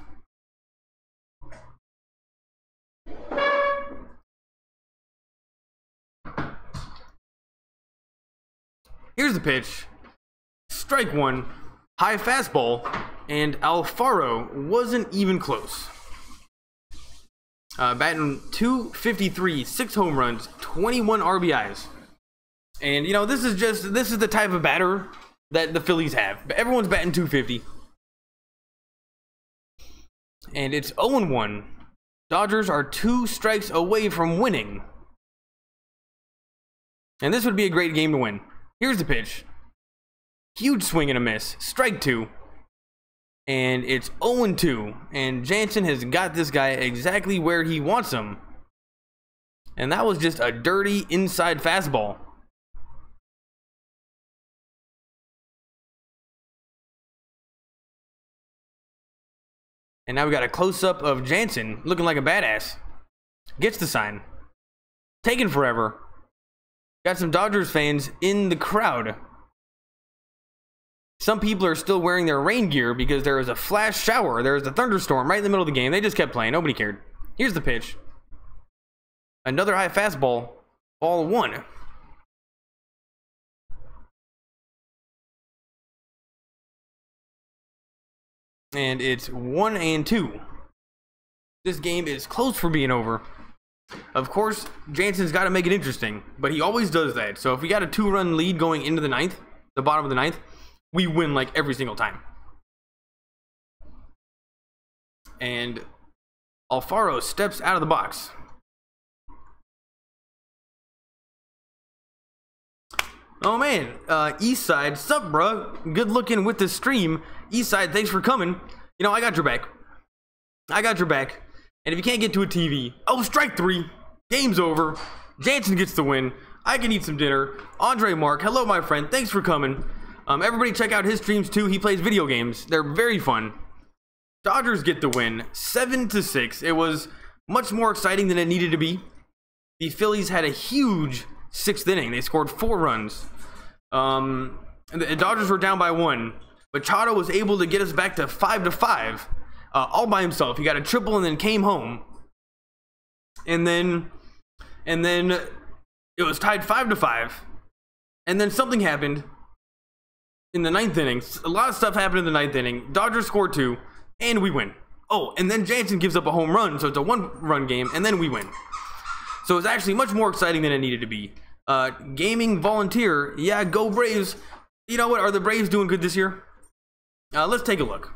Here's the pitch. Strike 1. High fastball. And Alfaro wasn't even close. Batting .253, 6 home runs, 21 RBIs. And, this is the type of batter that the Phillies have. Everyone's batting .250. And it's 0-1. Dodgers are 2 strikes away from winning. And this would be a great game to win. Here's the pitch. Huge swing and a miss. Strike 2. And it's 0-2. And Jansen has got this guy exactly where he wants him. And that was just a dirty inside fastball. And now we got a close-up of Jansen looking like a badass. Gets the sign. Taking forever. Got some Dodgers fans in the crowd. Some people are still wearing their rain gear because there was a flash shower. There was a thunderstorm right in the middle of the game. They just kept playing. Nobody cared. Here's the pitch. Another high fastball. Ball 1. And it's 1-2. This game is close for being over. Of course, Jansen's got to make it interesting, but he always does that. So if we got a 2-run lead going into the 9th, the bottom of the 9th, we win like every single time. And Alfaro steps out of the box. Oh man, Eastside, sup bruh? Good looking with the stream. Eastside, thanks for coming. You know, I got your back. I got your back. And if you can't get to a TV, oh, strike 3. Game's over. Jansen gets the win. I can eat some dinner. Andre Mark, hello my friend, thanks for coming. Everybody check out his streams too. He plays video games. They're very fun. Dodgers get the win, 7-6. It was much more exciting than it needed to be. The Phillies had a huge 6th inning. They scored 4 runs. The Dodgers were down by 1. Machado was able to get us back to 5-5, all by himself. He got a triple and then came home. And then it was tied 5-5. And then something happened in the 9th inning. A lot of stuff happened in the 9th inning. Dodgers scored 2, and we win. Oh, and then Jansen gives up a home run, so it's a 1-run game, and then we win. So it's actually much more exciting than it needed to be. Gaming volunteer, yeah, go Braves. You know what? Are the Braves doing good this year? Let's take a look.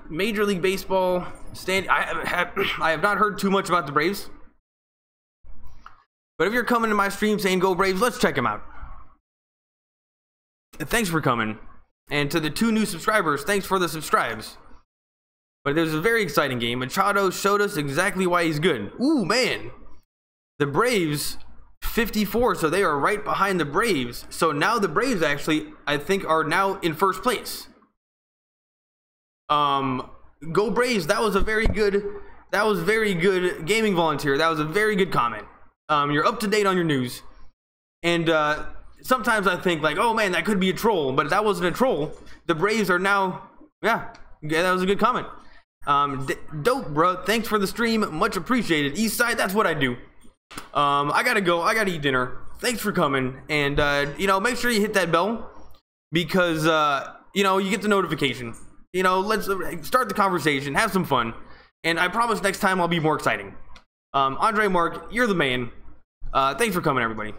Major League Baseball I have not heard too much about the Braves. But if you're coming to my stream saying go Braves, let's check them out. Thanks for coming. And to the 2 new subscribers, thanks for the subscribes. But there's a very exciting game. Machado showed us exactly why he's good. Ooh, man. The Braves, 54, so they are right behind the Braves. So now the Braves actually, I think, are now in first place. Go Braves. That was very good gaming volunteer. That was a very good comment. You're up to date on your news. And sometimes I think like, oh man, that could be a troll, but that wasn't a troll. The Braves are now, yeah, that was a good comment. Dope, bro. Thanks for the stream. Much appreciated. Eastside, that's what I do. I gotta go. I gotta eat dinner. Thanks for coming. And, you know, make sure you hit that bell because, you know, you get the notification. You know, let's start the conversation. Have some fun. And I promise next time I'll be more exciting. Andre Mark, you're the man. Thanks for coming, everybody.